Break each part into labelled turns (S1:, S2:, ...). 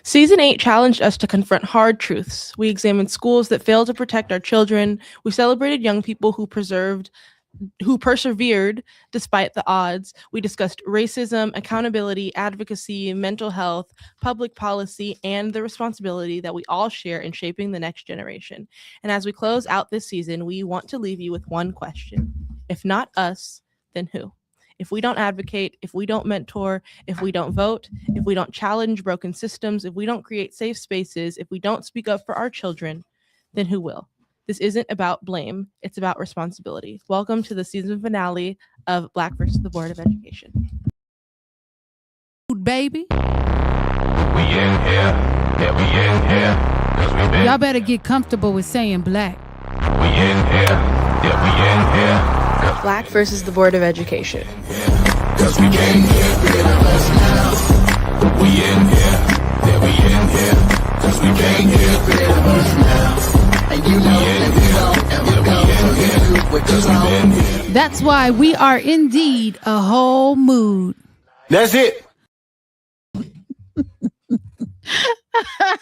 S1: Season 8 challenged us to confront hard truths. We examined schools that failed to protect our children. We celebrated young people who persevered despite the odds. We discussed racism, accountability, advocacy, mental health, public policy, and the responsibility that we all share in shaping the next generation. And as we close out this season, we want to leave you with one question. If not us, then who? If we don't advocate, if we don't mentor, if we don't vote, if we don't challenge broken systems, if we don't create safe spaces, if we don't speak up for our children, then who will? This isn't about blame. It's about responsibility. Welcome to the season finale of Black versus the Board of Education.
S2: Baby.
S3: We in here. Yeah, we in here. 'Cause we been.
S2: Y'all better get comfortable with saying black.
S3: We in here. Yeah, we in here.
S1: Black versus the Board of Education.
S3: 'Cause we can't get rid of us now. We in here. Yeah, we in here. 'Cause we can't get rid of us now. And you know that we don't ever go for what you want.
S2: That's why we are indeed a whole mood.
S3: That's it.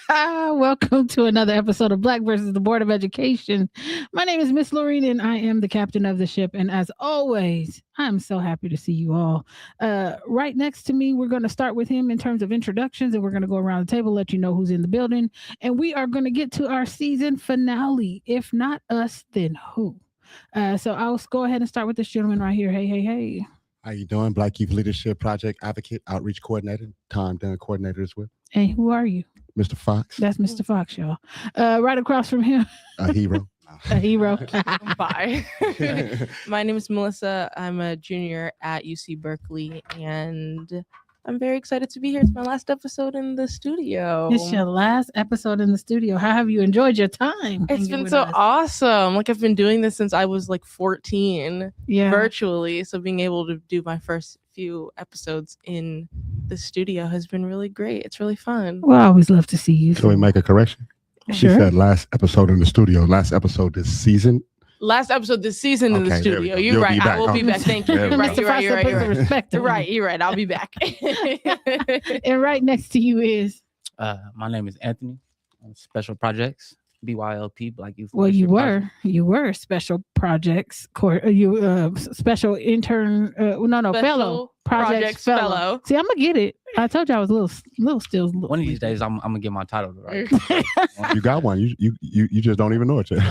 S2: Welcome to another episode of Black versus the Board of Education. My name is Miss Lorena and I am the captain of the ship. And as always, I'm so happy to see you all. Right next to me, we're going to start with him in terms of introductions, and we're going to go around the table, let you know who's in the building. And we are going to get to our season finale. If not us, then who? So I'll go ahead and start with this gentleman right here. Hey.
S4: How you doing? Black Youth Leadership Project Advocate, Outreach Coordinator, Time Done Coordinator as well.
S2: Hey, who are you?
S4: Mr. Fox.
S2: That's Mr. Fox, y'all. Right across from him.
S4: A hero.
S2: A hero.
S1: Bye. My name is Melissa. I'm a junior at UC Berkeley, and I'm very excited to be here. It's my last episode in the studio.
S2: It's your last episode in the studio. How have you enjoyed your time?
S1: It's been so awesome. Like, I've been doing this since I was like 14 virtually. So being able to do my first few episodes in the studio has been really great. It's really fun.
S2: Well, I always love to see you.
S4: Can we make a correction?
S2: Sure.
S4: She said last episode in the studio, last episode this season.
S1: Last episode this season in the studio. You're right. I will be back. Thank you. You're right. You're right. I'll be back.
S2: And right next to you is
S5: my name is Anthony. I'm Special Projects, BYLP, Black Youth.
S2: Well, you were Special Projects special intern. Fellow projects fellow. See, I'm gonna get it. I told you I was a little still.
S5: One of these days, I'm gonna get my title right.
S4: You got one. You just don't even know it yet.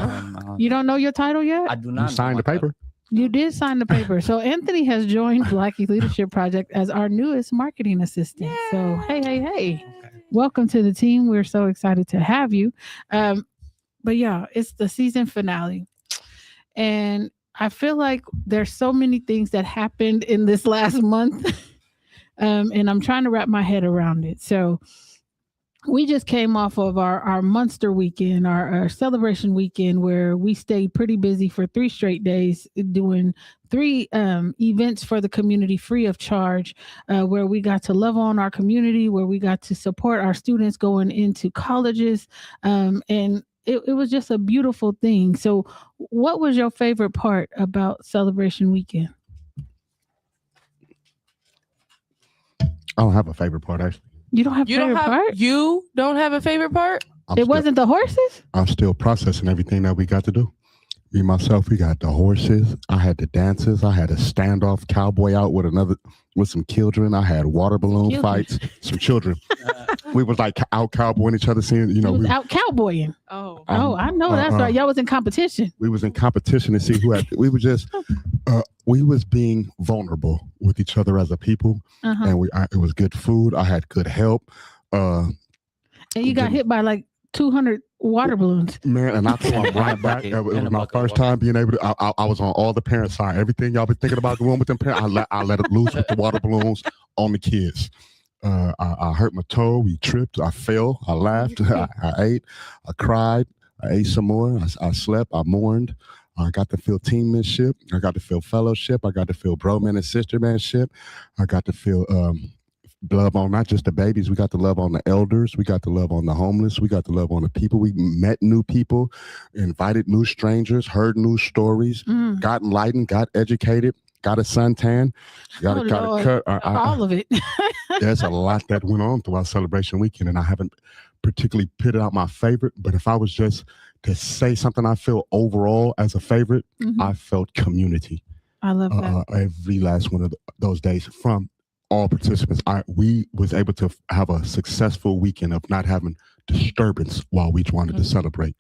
S2: You don't know your title yet?
S5: I do not.
S4: You signed the paper.
S2: You did sign the paper. So Anthony has joined Black Youth Leadership Project as our newest marketing assistant. Yay! So hey.
S5: Okay.
S2: Welcome to the team. We're so excited to have you. But yeah, it's the season finale. And I feel like there's so many things that happened in this last month. And I'm trying to wrap my head around it. So we just came off of our Munster weekend, our celebration weekend, where we stayed pretty busy for 3 straight days doing 3 events for the community free of charge, where we got to love on our community, where we got to support our students going into colleges. And it was just a beautiful thing. So what was your favorite part about Celebration Weekend?
S4: I don't have a favorite part, actually.
S2: You don't have a favorite part?
S1: You don't have a favorite part?
S2: Wasn't the horses?
S4: I'm still processing everything that we got to do. Me, myself, we got the horses. I had the dances. I had a standoff cowboy out with some children. I had water balloon fights. Some children. We was like out cowboying each other, seeing,
S2: we out cowboying.
S1: Oh,
S2: I know that's right. Y'all was in competition.
S4: We was in competition to see who had. We were just, we was being vulnerable with each other as a people, and it was good food. I had good help.
S2: And you got hit by like 200 water balloons.
S4: Man, and I threw them right back. It was my first time being able to. I was on all the parents' side. Everything y'all been thinking about doing with them parents, I let it loose with the water balloons on the kids. I hurt my toe. We tripped. I fell. I laughed. I ate. I cried. I ate some more. I slept. I mourned. I got to feel teammanship. I got to feel fellowship. I got to feel bro-man and sister-manship. I got to feel love on not just the babies. We got to love on the elders. We got to love on the homeless. We got to love on the people. We met new people, invited new strangers, heard new stories, got enlightened, got educated, got a suntan, got a cut.
S2: All of it.
S4: there's a lot that went on throughout celebration weekend, and I haven't particularly pitted out my favorite. But if I was just to say something I feel overall as a favorite, I felt community.
S2: I love that.
S4: Every last one of those days from all participants. We was able to have a successful weekend of not having disturbance while we wanted to celebrate.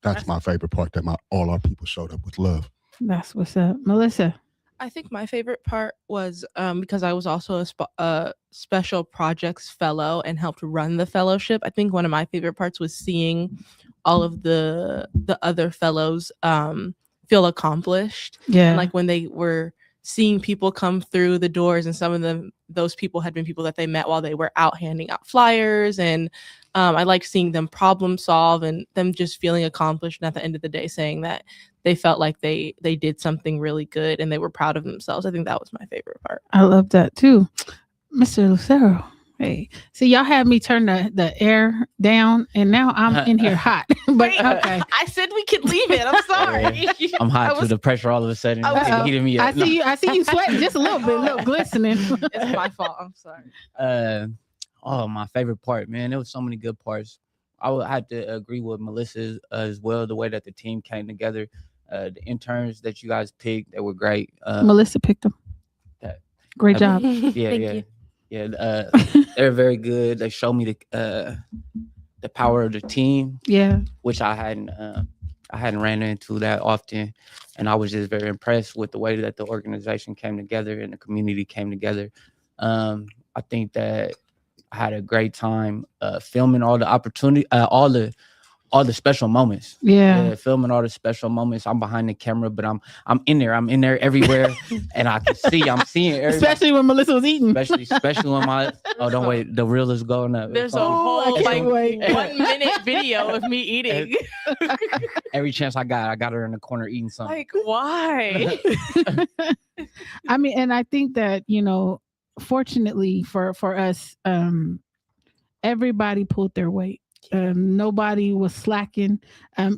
S4: That's my favorite part, that all our people showed up with love.
S2: That's what's up. Melissa?
S1: I think my favorite part was because I was also a special projects fellow and helped run the fellowship. I think one of my favorite parts was seeing all of the other fellows feel accomplished.
S2: Yeah.
S1: And like when they were seeing people come through the doors, and some of those people had been people that they met while they were out handing out flyers. And I like seeing them problem solve and them just feeling accomplished. And at the end of the day, saying that they felt like they did something really good and they were proud of themselves. I think that was my favorite part.
S2: I love that too. Mr. Lucero. Hey, see, y'all had me turn the air down, and now I'm in here hot. But okay,
S1: I said we could leave it. I'm sorry.
S5: I'm hot to the pressure all of a sudden. Heating me up.
S2: I see you sweating just a little bit, a little glistening.
S1: It's my fault. I'm sorry.
S5: My favorite part, man. There was so many good parts. I would have to agree with Melissa as well. The way that the team came together, the interns that you guys picked, they were great.
S2: Melissa picked them. Great job.
S5: Yeah. They're very good. They showed me the power of the team.
S2: Yeah,
S5: which I hadn't ran into that often, and I was just very impressed with the way that the organization came together and the community came together. I think that I had a great time filming all the opportunity, all the special moments.
S2: Yeah,
S5: filming all the special moments. I'm behind the camera, but I'm in there. I'm in there everywhere, and I can see. I'm seeing everybody.
S2: Especially when Melissa was eating.
S5: Especially when my don't wait, the reel is going up.
S1: There's a whole 1 minute video of me eating.
S5: Every chance I got her in the corner eating something.
S1: Like, why?
S2: I mean, and I think that, fortunately for us, everybody pulled their weight. Nobody was slacking.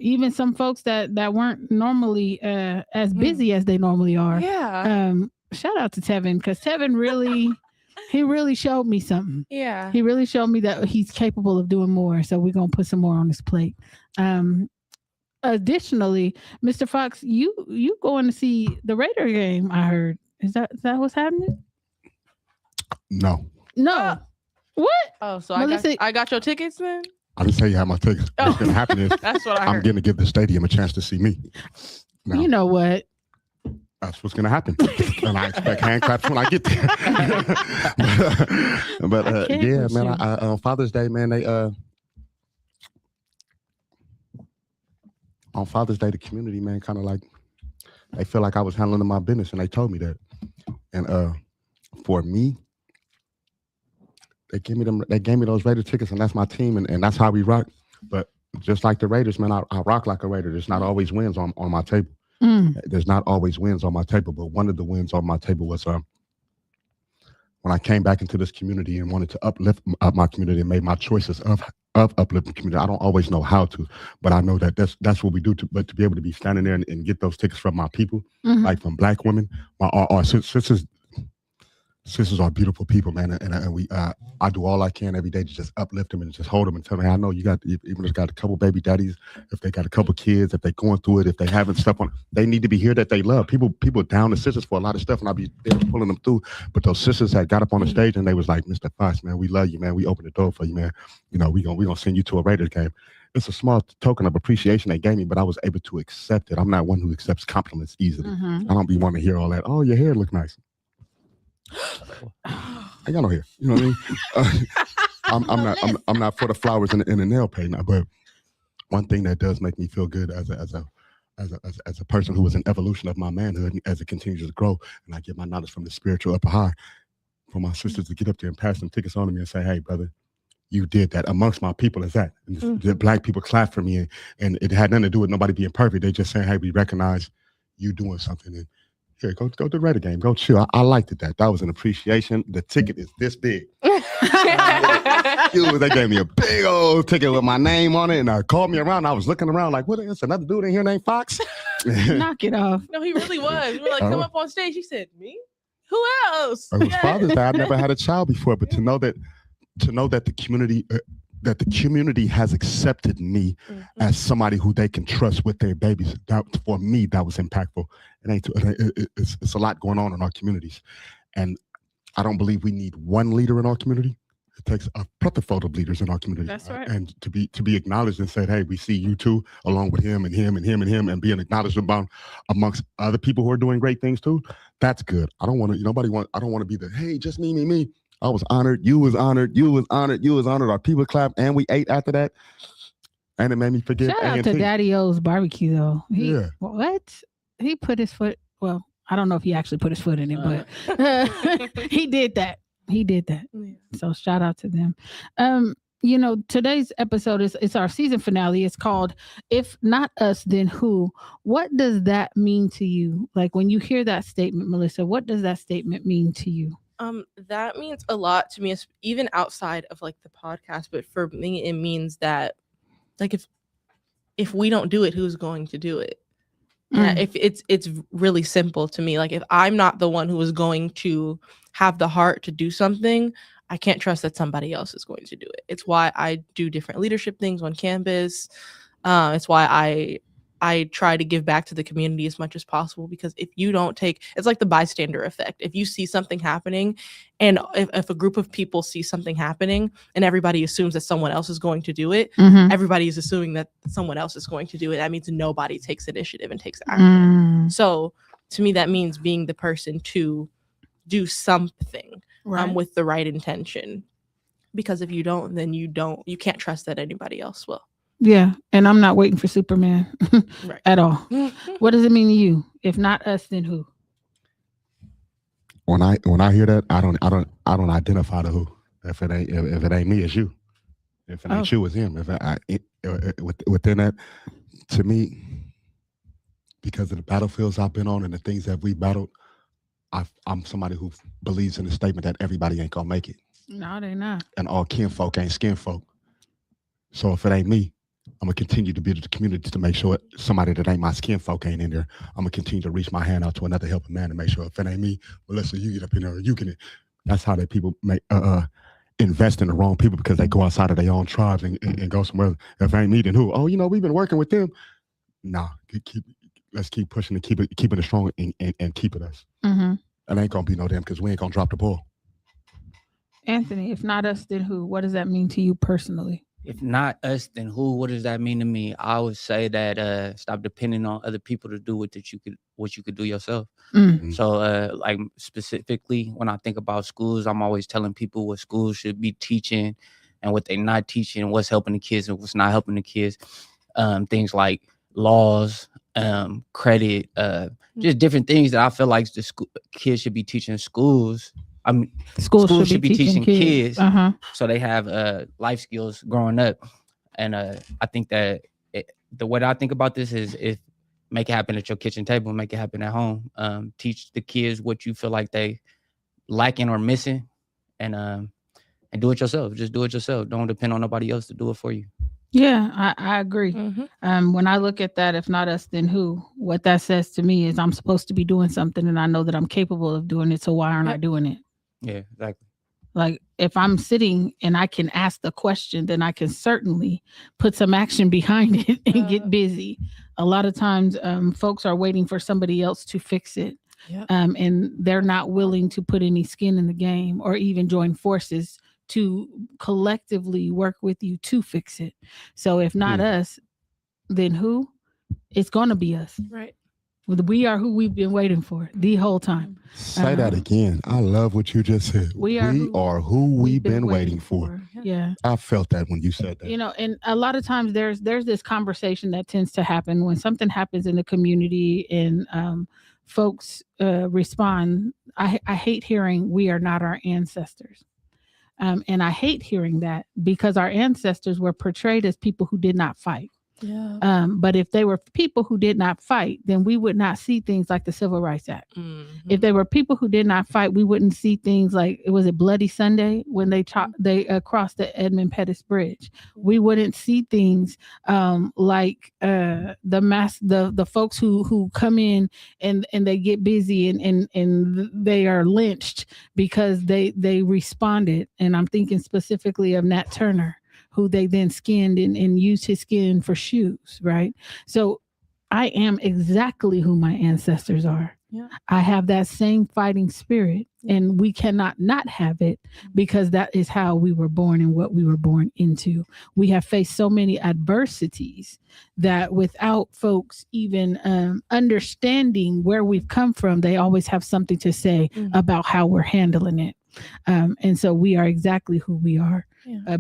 S2: Even some folks that weren't normally as busy as they normally are.
S1: Yeah.
S2: Shout out to Tevin, because Tevin really showed me something.
S1: Yeah.
S2: He really showed me that he's capable of doing more. So we're gonna put some more on his plate. Additionally, Mr. Fox, you going to see the Raider game? I heard. Is that what's happening?
S4: No.
S2: What?
S1: Oh, so
S2: Melissa,
S1: I got your tickets then?
S4: I didn't say you had my tickets. What's going to happen is
S1: That's what I
S4: I'm
S1: heard.
S4: going to give the stadium a chance to see me. Now,
S2: you know what?
S4: that's what's going to happen. And I expect hand claps when I get there. but yeah, man, on Father's Day, man, on Father's Day, the community, man, kind of like, they feel like I was handling my business, and they told me that. And for me, they gave me those Raider tickets, and that's my team, and that's how we rock. But just like the Raiders, man, I rock like a Raider. There's not always wins on my table. There's not always wins on my table, but one of the wins on my table was when I came back into this community and wanted to uplift my community and made my choices of uplifting community. I don't always know how to, but I know that that's what we do. But to be able to be standing there and get those tickets from my people, like from Black women, our sisters. Sisters are beautiful people, man, and we I do all I can every day to just uplift them and just hold them and tell them, hey, I know you got, even if got a couple baby daddies, if they got a couple kids, if they're going through it, if they having stuff on, they need to be here that they love. People down the sisters for a lot of stuff, and I'll be there pulling them through. But those sisters that got up on the stage and they was like, Mr. Fox, man, we love you, man. We open the door for you, man. We gonna send you to a Raiders game. It's a small token of appreciation they gave me, but I was able to accept it. I'm not one who accepts compliments easily. I don't be wanting to hear all that. Oh, your hair look nice. I got no hair. You know what I mean? I'm not for the flowers and the nail paint. But one thing that does make me feel good as a person who is an evolution of my manhood, and as it continues to grow, and I get my knowledge from the spiritual upper high, for my sisters to get up there and pass some tickets on to me and say, hey, brother, you did that amongst my people. Is that the Black people clapped for me, and it had nothing to do with nobody being perfect. They just saying, hey, we recognize you doing something. And here, go to the Raider game. Go chill. I liked it. That was an appreciation. The ticket is this big. They gave me a big old ticket with my name on it, and called me around. I was looking around like, what is another dude in here named Fox?
S2: Knock it off.
S1: No, he really was. We were like, come up on stage. He said, me? Who else?
S4: It was Father's Day. I never had a child before, but to know that the community has accepted me as somebody who they can trust with their babies. That, for me, that was impactful. It's a lot going on in our communities, and I don't believe we need one leader in our community. It takes a plethora of leaders in our community.
S2: That's right.
S4: And to be acknowledged and said, hey, we see you too, along with him and him and him and him, and being acknowledged amongst other people who are doing great things too. That's good. I don't want to be the, hey, just me. I was honored. You was honored. You was honored. You was honored. Our people clapped, and we ate after that. And it made me forget.
S2: Shout out to Daddy O's barbecue though.
S4: Yeah.
S2: What? He put his foot. Well, I don't know if he actually put his foot in it, but he did that. He did that. Yeah. So shout out to them. Today's episode it's our season finale. It's called If Not Us, Then Who? What does that mean to you? Like when you hear that statement, Melissa, what does that statement mean to you?
S1: That means a lot to me, even outside of like the podcast. But for me, it means that like if we don't do it, who's going to do it? Yeah, if it's really simple to me. Like if I'm not the one who is going to have the heart to do something, I can't trust that somebody else is going to do it. It's why I do different leadership things on campus. It's why I try to give back to the community as much as possible, because if you don't it's like the bystander effect. If you see something happening, and if a group of people see something happening and everybody assumes that someone else is going to do it, everybody is assuming that someone else is going to do it. That means nobody takes initiative and takes action. So to me, that means being the person to do something with the right intention. Because if you don't, then you can't trust that anybody else will.
S2: Yeah, and I'm not waiting for Superman at all. What does it mean to you? If not us, then who?
S4: When I hear that, I don't identify the who. If it ain't me, it's you. If it ain't you, it's him. Within that, to me, because of the battlefields I've been on and the things that we battled, I'm somebody who believes in the statement that everybody ain't gonna make it.
S2: No, they not.
S4: And all kinfolk ain't skinfolk. So if it ain't me, I'm gonna continue to build the community to make sure somebody that ain't my skinfolk ain't in there. I'm gonna continue to reach my hand out to another helping man to make sure if it ain't me, Melissa, you get up in there, you can. That's how that people make invest in the wrong people, because they go outside of their own tribes and go somewhere. If it ain't me, then who? Oh, we've been working with them. Nah, let's keep pushing and keeping it strong and keep it us. It ain't gonna be no damn, because we ain't gonna drop the ball.
S2: Anthony, if not us, then who? What does that mean to you personally?
S5: If not us, then who? What does that mean to me? I would say that stop depending on other people to do what you could do yourself. So like specifically when I think about schools, I'm always telling people what schools should be teaching and what they're not teaching, what's helping the kids and what's not helping the kids. Things like laws, credit, just different things that I feel like the kids should be teaching schools. I mean, schools should be teaching kids so they have life skills growing up. And I think that the way that I think about this is, if make it happen at your kitchen table, make it happen at home. Teach the kids what you feel like they lacking or missing, and do it yourself. Just do it yourself. Don't depend on nobody else to do it for you.
S2: Yeah, I agree. When I look at that, if not us, then who? What that says to me is I'm supposed to be doing something, and I know that I'm capable of doing it. So why aren't I doing it?
S5: Yeah, exactly.
S2: Like if I'm sitting and I can ask the question, then I can certainly put some action behind it and get busy. A lot of times folks are waiting for somebody else to fix it. And they're not willing to put any skin in the game or even join forces to collectively work with you to fix it. So if not us, then who? It's going to be us.
S1: Right.
S2: We are who we've been waiting for the whole time.
S4: Say that again. I love what you just said. We are who we've been waiting for.
S2: Yeah.
S4: I felt that when you said that.
S2: And a lot of times there's this conversation that tends to happen when something happens in the community and folks respond. I hate hearing we are not our ancestors. And I hate hearing that, because our ancestors were portrayed as people who did not fight.
S1: Yeah.
S2: But if they were people who did not fight, then we would not see things like the Civil Rights Act. If they were people who did not fight, we wouldn't see things like, was it Bloody Sunday when they crossed the Edmund Pettus Bridge? We wouldn't see things like the folks who come in and they get busy and they are lynched because they responded. And I'm thinking specifically of Nat Turner, who they then skinned and used his skin for shoes, right? So I am exactly who my ancestors are.
S1: Yeah.
S2: I have that same fighting spirit, and we cannot not have it because that is how we were born and what we were born into. We have faced so many adversities that without folks even understanding where we've come from, they always have something to say about how we're handling it. And so we are exactly who we are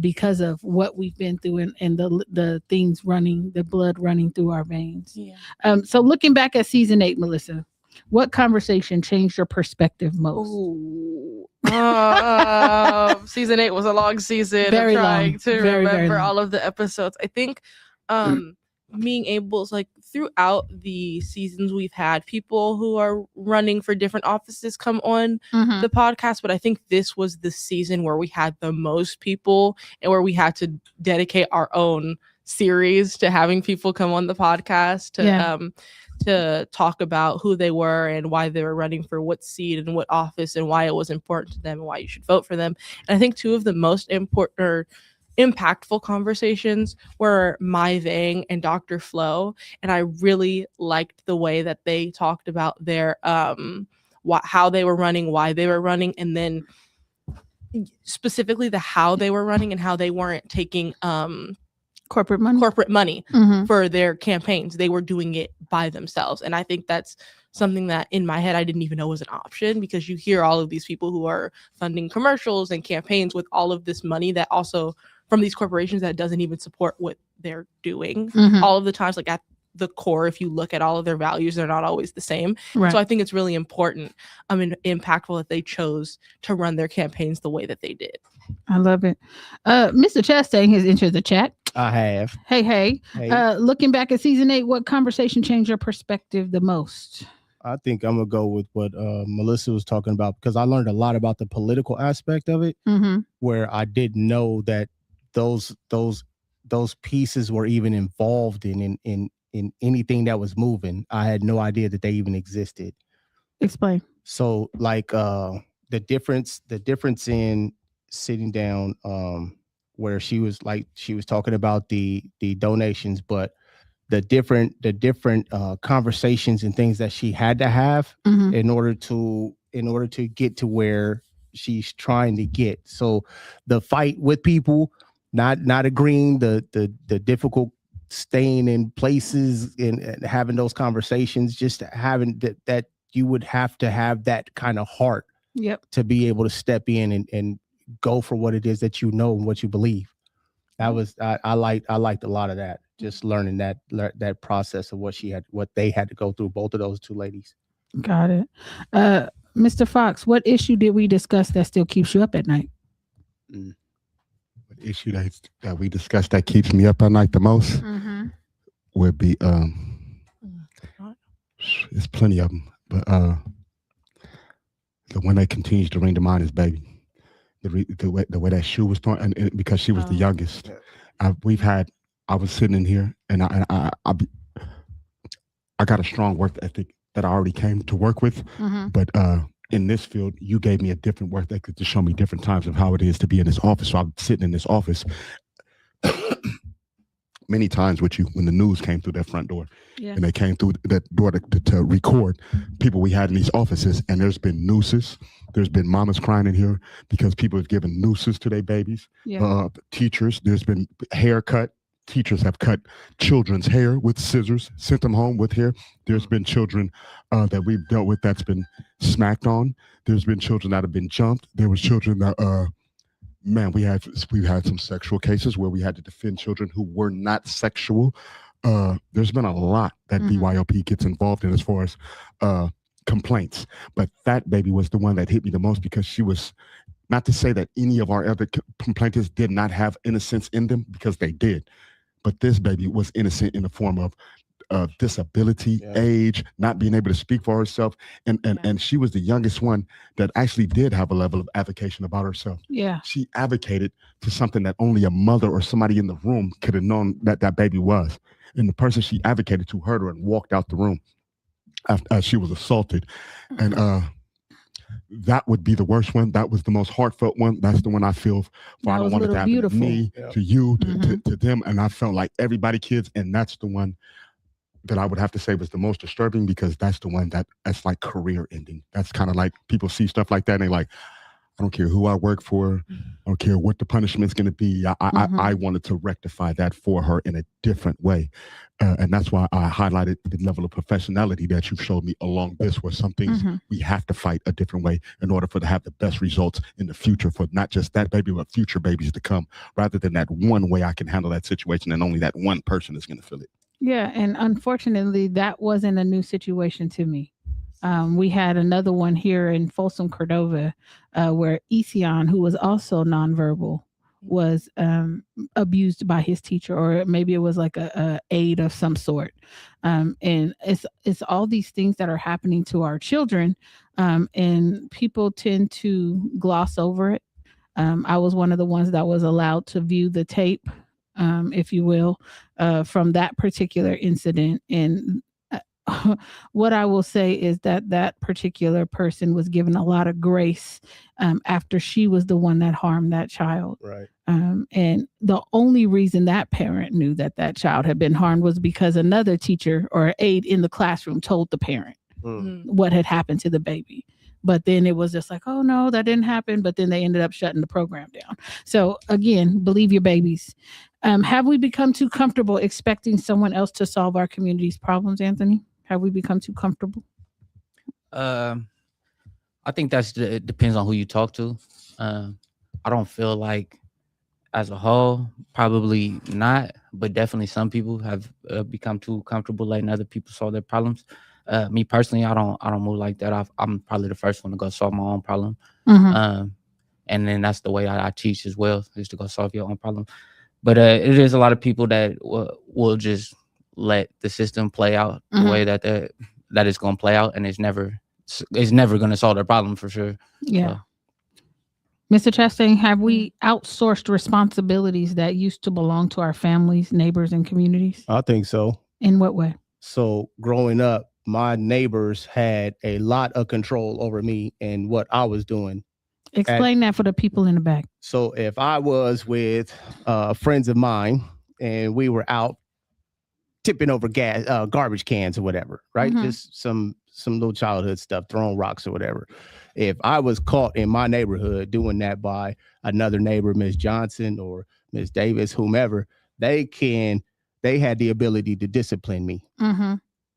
S2: because of what we've been through and the things running, the blood running through our veins. Yeah. So looking back at season 8, Melissa, what conversation changed your perspective most?
S1: Season 8 was a long season.
S2: Very
S1: I'm trying
S2: long.
S1: to
S2: Very
S1: remember
S2: long.
S1: all of the episodes. I think being able to, like, throughout the seasons we've had people who are running for different offices come on the podcast, but I think this was the season where we had the most people and where we had to dedicate our own series to having people come on the podcast to talk about who they were and why they were running for what seat and what office and why it was important to them and why you should vote for them. And I think two of the most important or impactful conversations were Mai Vang and Dr. Flo, and I really liked the way that they talked about their how they were running, why they were running, and then specifically the how they were running and how they weren't taking corporate money for their campaigns. They were doing it by themselves. And I think that's something that in my head I didn't even know was an option, because you hear all of these people who are funding commercials and campaigns with all of this money that also from these corporations that doesn't even support what they're doing. All of the times, like at the core, if you look at all of their values, they're not always the same. Right. So I think it's really important and impactful that they chose to run their campaigns the way that they did.
S2: I love it. Mr. Chastain has entered the chat.
S6: I have.
S2: Hey. Looking back at season 8, what conversation changed your perspective the most?
S6: I think I'm gonna go with what Melissa was talking about, because I learned a lot about the political aspect of it, where I didn't know that those pieces were even involved in anything that was moving. I had no idea that they even existed.
S2: Explain.
S6: So like the difference in sitting down where she was talking about the donations, but the different conversations and things that she had to have in order to get to where she's trying to get. So the fight with people, not agreeing, the difficult staying in places and having those conversations, just having that you would have to have that kind of heart to be able to step in and go for what it is that you know and what you believe. That was I liked a lot of that, just learning that process of what they had to go through, both of those two ladies.
S2: Got it. Mr. Fox, what issue did we discuss that still keeps you up at night?
S4: What issue that we discussed that keeps me up at night the most would be there's plenty of them, but the one that continues to ring to mind is baby. The way that shoe was thrown, and because she was the youngest. I was sitting in here, and I got a strong work ethic that I already came to work with, but in this field, you gave me a different work ethic to show me different times of how it is to be in this office. So I'm sitting in this office many times with you when the news came through that front door, and they came through that door to record people we had in these offices, and there's been nooses. There's been mamas crying in here because people have given nooses to their babies. Teachers, there's been haircut. Teachers have cut children's hair with scissors, sent them home with hair. There's been children that we've dealt with that's been smacked on. There's been children that have been jumped. There was children that, we've had some sexual cases where we had to defend children who were not sexual. There's been a lot that BYOP gets involved in as far as complaints. But that baby was the one that hit me the most, because she was, not to say that any of our other complainants did not have innocence in them, because they did. But this baby was innocent in the form of disability, age, not being able to speak for herself. And she was the youngest one that actually did have a level of advocation about herself.
S2: Yeah.
S4: She advocated to something that only a mother or somebody in the room could have known that baby was. And the person she advocated to heard her and walked out the room after she was assaulted. And that would be the worst one. That was the most heartfelt one. That's the one I feel for. I don't want it to happen to me, to you, to them. And I felt like everybody, kids, and that's the one that I would have to say was the most disturbing, because that's the one that's like career ending. That's kind of like people see stuff like that and they're like, I don't care who I work for. I don't care what the punishment's going to be. I wanted to rectify that for her in a different way. And that's why I highlighted the level of professionality that you've showed me along this, where some things we have to fight a different way in order for to have the best results in the future for not just that baby, but future babies to come, rather than that one way I can handle that situation and only that one person is going to feel it.
S2: Yeah. And unfortunately, that wasn't a new situation to me. We had another one here in Folsom, Cordova, where Ision, who was also nonverbal, was abused by his teacher, or maybe it was like a aide of some sort. And it's all these things that are happening to our children, and people tend to gloss over it. I was one of the ones that was allowed to view the tape, if you will, from that particular incident. And what I will say is that particular person was given a lot of grace after she was the one that harmed that child.
S6: Right.
S2: And the only reason that parent knew that child had been harmed was because another teacher or aide in the classroom told the parent what had happened to the baby. But then it was just like, oh no, that didn't happen. But then they ended up shutting the program down. So again, believe your babies. Have we become too comfortable expecting someone else to solve our community's problems, Anthony? Have we become too comfortable?
S5: I think it depends on who you talk to. I don't feel like, as a whole, probably not, but definitely some people have become too comfortable letting other people solve their problems. Me personally, I don't move like that. I'm probably the first one to go solve my own problem. And then that's the way I teach as well, is to go solve your own problem. But it is a lot of people that will just let the system play out the way that it's going to play out, and it's never going to solve their problem for sure.
S2: Yeah. Mr. Chastain, have we outsourced responsibilities that used to belong to our families, neighbors, and communities?
S6: I think so.
S2: In what way?
S6: So growing up, my neighbors had a lot of control over me and what I was doing.
S2: Explain that for the people in the back.
S6: So if I was with friends of mine and we were out tipping over garbage cans or whatever, right? Just some little childhood stuff, throwing rocks or whatever. If I was caught in my neighborhood doing that by another neighbor, Miss Johnson or Miss Davis, whomever, they had the ability to discipline me.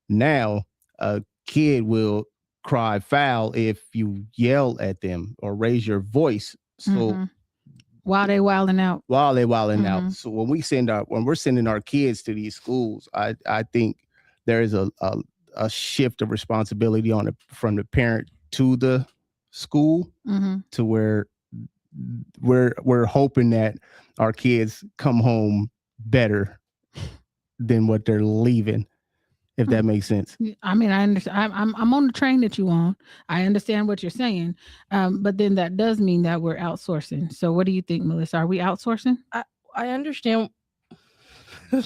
S6: Now, a kid will cry foul if you yell at them or raise your voice. So
S2: while they wilding out.
S6: out. So when we're sending our kids to these schools, I think there is a shift of responsibility from the parent to the school, to where we're hoping that our kids come home better than what they're leaving, if that makes sense.
S2: I mean, I understand. I'm on the train that you on. I understand what you're saying, but then that does mean that we're outsourcing. So what do you think, Melissa? Are we outsourcing?
S1: I understand.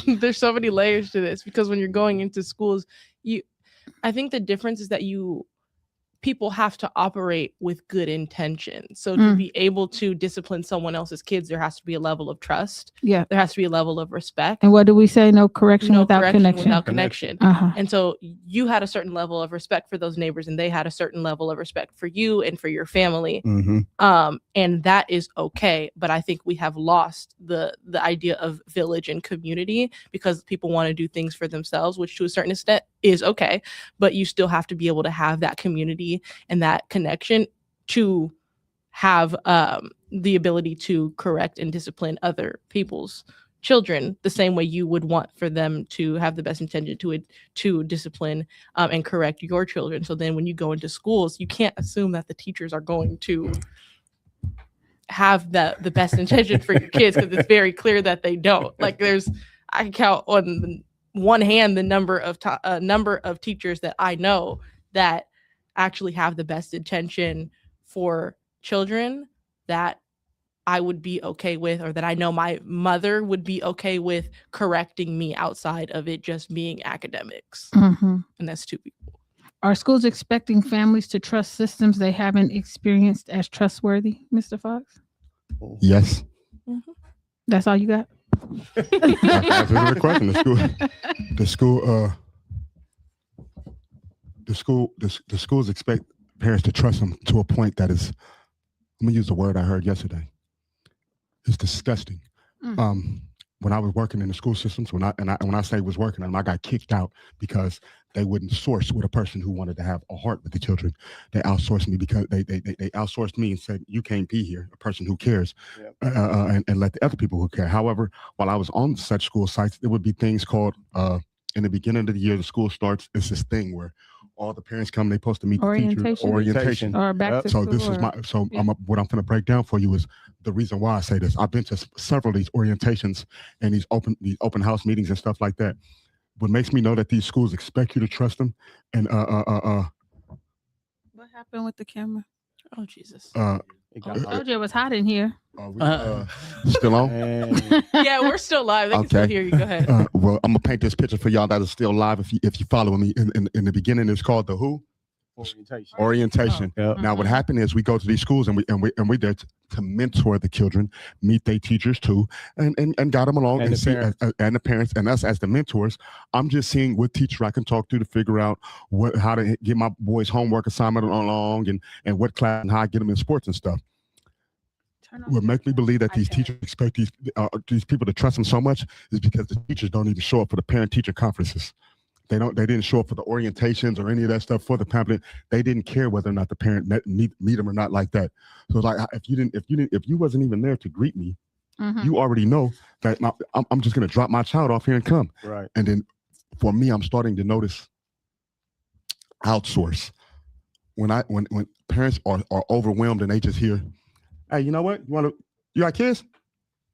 S1: There's so many layers to this, because when you're going into schools, I think the difference is that people have to operate with good intentions. So to be able to discipline someone else's kids, there has to be a level of trust.
S2: Yeah.
S1: There has to be a level of respect.
S2: And what do we say? No correction without connection.
S1: Without connection. And so you had a certain level of respect for those neighbors, and they had a certain level of respect for you and for your family. And that is okay. But I think we have lost the idea of village and community, because people want to do things for themselves, which to a certain extent is okay. But you still have to be able to have that community and that connection to have the ability to correct and discipline other people's children the same way you would want for them to have the best intention to discipline and correct your children. So then when you go into schools, you can't assume that the teachers are going to have the best intention for your kids, because it's very clear that they don't. Like I can count on one hand the number of teachers that I know that actually have the best intention for children that I would be okay with, or that I know my mother would be okay with correcting me outside of it just being academics.
S2: Mm-hmm.
S1: And that's 2 people.
S2: Are schools expecting families to trust systems they haven't experienced as trustworthy, Mr. Fox?
S4: Yes.
S1: Mm-hmm.
S2: That's all you got?
S4: That's the question. The schools expect parents to trust them to a point that is, I'm gonna use a word I heard yesterday. It's disgusting. When I was working in the school systems, when I say was working, I got kicked out because they wouldn't source with a person who wanted to have a heart with the children. They outsourced me because they outsourced me and said, you can't be here, a person who cares, and let the other people who care. However, while I was on such school sites, there would be things called, in the beginning of the year, the school starts, it's this thing where all the parents come, they supposed to meet the teacher. Orientation.
S2: Or back to
S4: So
S2: school.
S4: this is what I'm going to break down for you is the reason why I say this. I've been to several of these orientations and these open house meetings and stuff like that. What makes me know that these schools expect you to trust them, and
S2: What happened with the camera?
S1: Oh, Jesus.
S2: I told you it was hot in here.
S4: Still on?
S1: Yeah, we're still live. They can still hear you. Go ahead.
S4: Well, I'm gonna paint this picture for y'all that is still live. If you following me, in the beginning, it's called the who? Orientation.
S6: Yeah.
S4: Now, what happened is we go to these schools and we there to mentor the children, meet their teachers too, and guide them along, and the parents and us as the mentors. I'm just seeing what teacher I can talk to figure out how to get my boys' homework assignment along, and what class and how I get them in sports and stuff. What makes me believe that these teachers expect these people to trust them so much is because the teachers don't even show up for the parent-teacher conferences. They didn't show up for the orientations or any of that stuff for the pamphlet. They didn't care whether or not the parent meet them or not like that. So like if you wasn't even there to greet me, you already know that I'm just gonna drop my child off here and come.
S6: Right.
S4: And then for me, I'm starting to notice outsource. When parents are overwhelmed and they just hear, hey, you know what? You got kids?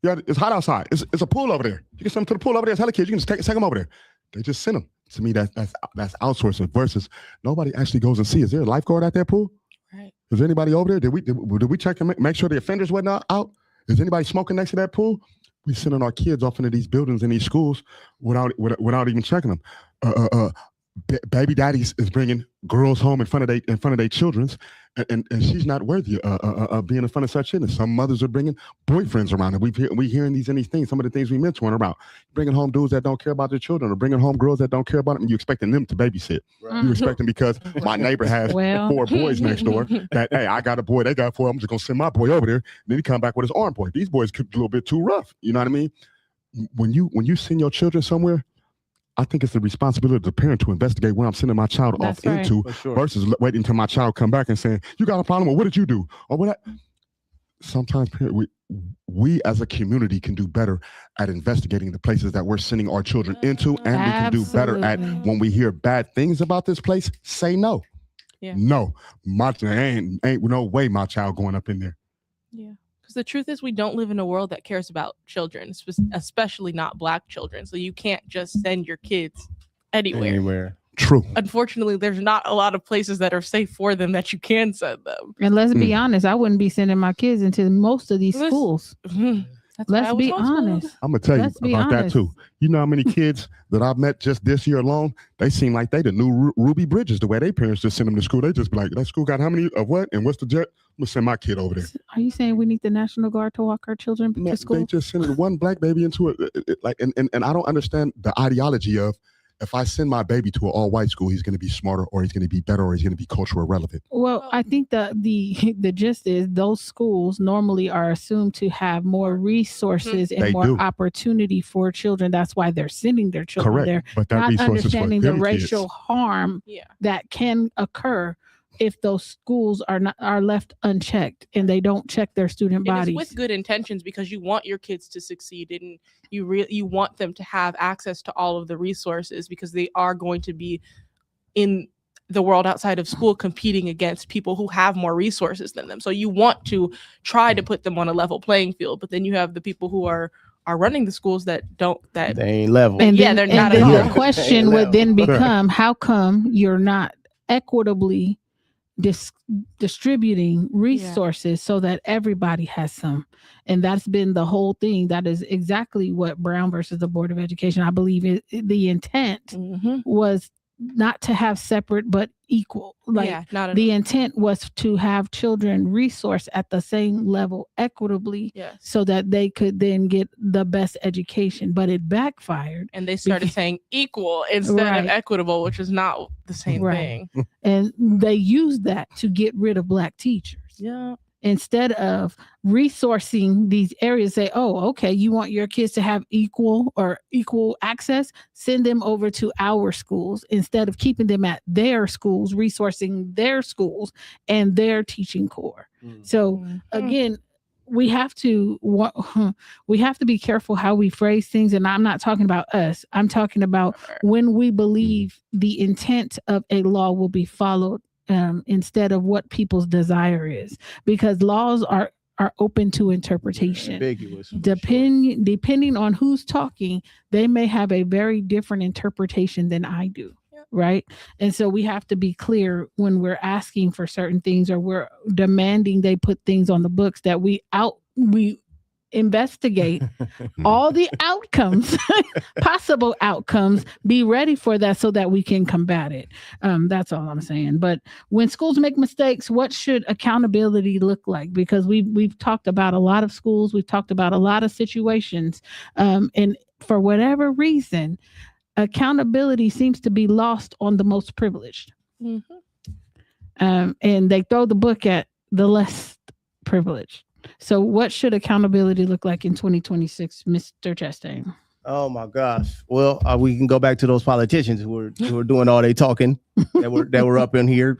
S4: Yeah, it's hot outside. It's a pool over there. You can send them to the pool over there. It's hella kids. You can just take them over there. They just send them. To me, that's outsourcing versus nobody actually goes and see. Is there a lifeguard at that pool?
S1: Right.
S4: Is anybody over there? Did we check and make sure the offenders wasn't out? Is anybody smoking next to that pool? We sending our kids off into these buildings in these schools without even checking them. Baby daddies is bringing girls home in front of their children's, and she's not worthy of being in front of such shit. And some mothers are bringing boyfriends around, and we hearing these things. Some of the things we mentoring about, bringing home dudes that don't care about their children, or bringing home girls that don't care about them. And you expecting them to babysit. Right. You expecting because my neighbor has 4 boys next door. That hey, I got a boy, they got 4. I'm just gonna send my boy over there. And then he come back with his arm boy. These boys could be a little bit too rough. You know what I mean? When you send your children somewhere, I think it's the responsibility of the parent to investigate where I'm sending my child off into, versus waiting until my child come back and saying, you got a problem, or what did you do? Or what? Sometimes we as a community can do better at investigating the places that we're sending our children into, and we can do better at when we hear bad things about this place, say no. Yeah. No, ain't no way my child going up in there.
S1: Yeah. Because the truth is, we don't live in a world that cares about children, especially not Black children. So you can't just send your kids anywhere.
S4: True.
S1: Unfortunately, there's not a lot of places that are safe for them that you can send them.
S2: And let's be honest, I wouldn't be sending my kids into most of these schools. Let's be honest.
S4: I'm gonna tell you about that too. You know how many kids that I've met just this year alone? They seem like they the new Ruby Bridges. The way their parents just send them to school, they just be like, "That school got how many of what? And what's the jet? I'm gonna send my kid over there."
S2: Are you saying we need the National Guard to walk our children to school?
S4: They just send one Black baby into it, and I don't understand the ideology of, if I send my baby to an all-white school, he's going to be smarter, or he's going to be better, or he's going to be culturally relevant.
S2: Well, I think the gist is those schools normally are assumed to have more resources and more opportunity for children. That's why they're sending their children there.
S4: But that
S2: not understanding the
S4: kids.
S2: racial harm that can occur if those schools are left unchecked and they don't check their student bodies.
S1: It's with good intentions, because you want your kids to succeed, and you want them to have access to all of the resources, because they are going to be in the world outside of school competing against people who have more resources than them. So you want to try to put them on a level playing field, but then you have the people who are are running the schools that
S6: they ain't level.
S2: And
S1: yeah,
S2: then,
S1: they're not
S2: and
S1: at
S2: then
S1: all.
S2: the question
S6: Ain't
S2: would then
S6: level.
S2: become, how come you're not equitably distributing resources so that everybody has some? And that's been the whole thing. That is exactly what Brown versus the Board of Education, I believe the intent
S1: Mhm.
S2: was not to have separate but equal. Like
S1: Yeah, not at
S2: the
S1: all.
S2: intent was to have children resource at the same level equitably,
S1: Yes.
S2: so that they could then get the best education. But it backfired,
S1: And they started saying equal instead of
S2: Right.
S1: equitable, which is not the same
S2: Right.
S1: thing.
S2: and they used that to get rid of Black teachers.
S1: Yeah.
S2: Instead of resourcing these areas, say, oh, okay, you want your kids to have equal access, send them over to our schools instead of keeping them at their schools, resourcing their schools and their teaching core. So
S1: Mhm.
S2: again, we have to be careful how we phrase things. And I'm not talking about us. I'm talking about when we believe the intent of a law will be followed, instead of what people's desire is, because laws are open to interpretation.
S6: Ambiguous.
S2: Depending on who's talking, they may have a very different interpretation than I do.
S1: Yep.
S2: Right. And so we have to be clear when we're asking for certain things, or we're demanding they put things on the books, that we investigate all the outcomes, possible outcomes, be ready for that so that we can combat it. That's all I'm saying. But when schools make mistakes, what should accountability look like? Because we've talked about a lot of schools, we've talked about a lot of situations, and for whatever reason, accountability seems to be lost on the most privileged.
S1: Mm-hmm.
S2: And they throw the book at the less privileged. So what should accountability look like in 2026, Mr. Chastain?
S6: Oh my gosh. Well, we can go back to those politicians who were doing all they talking that were up in here.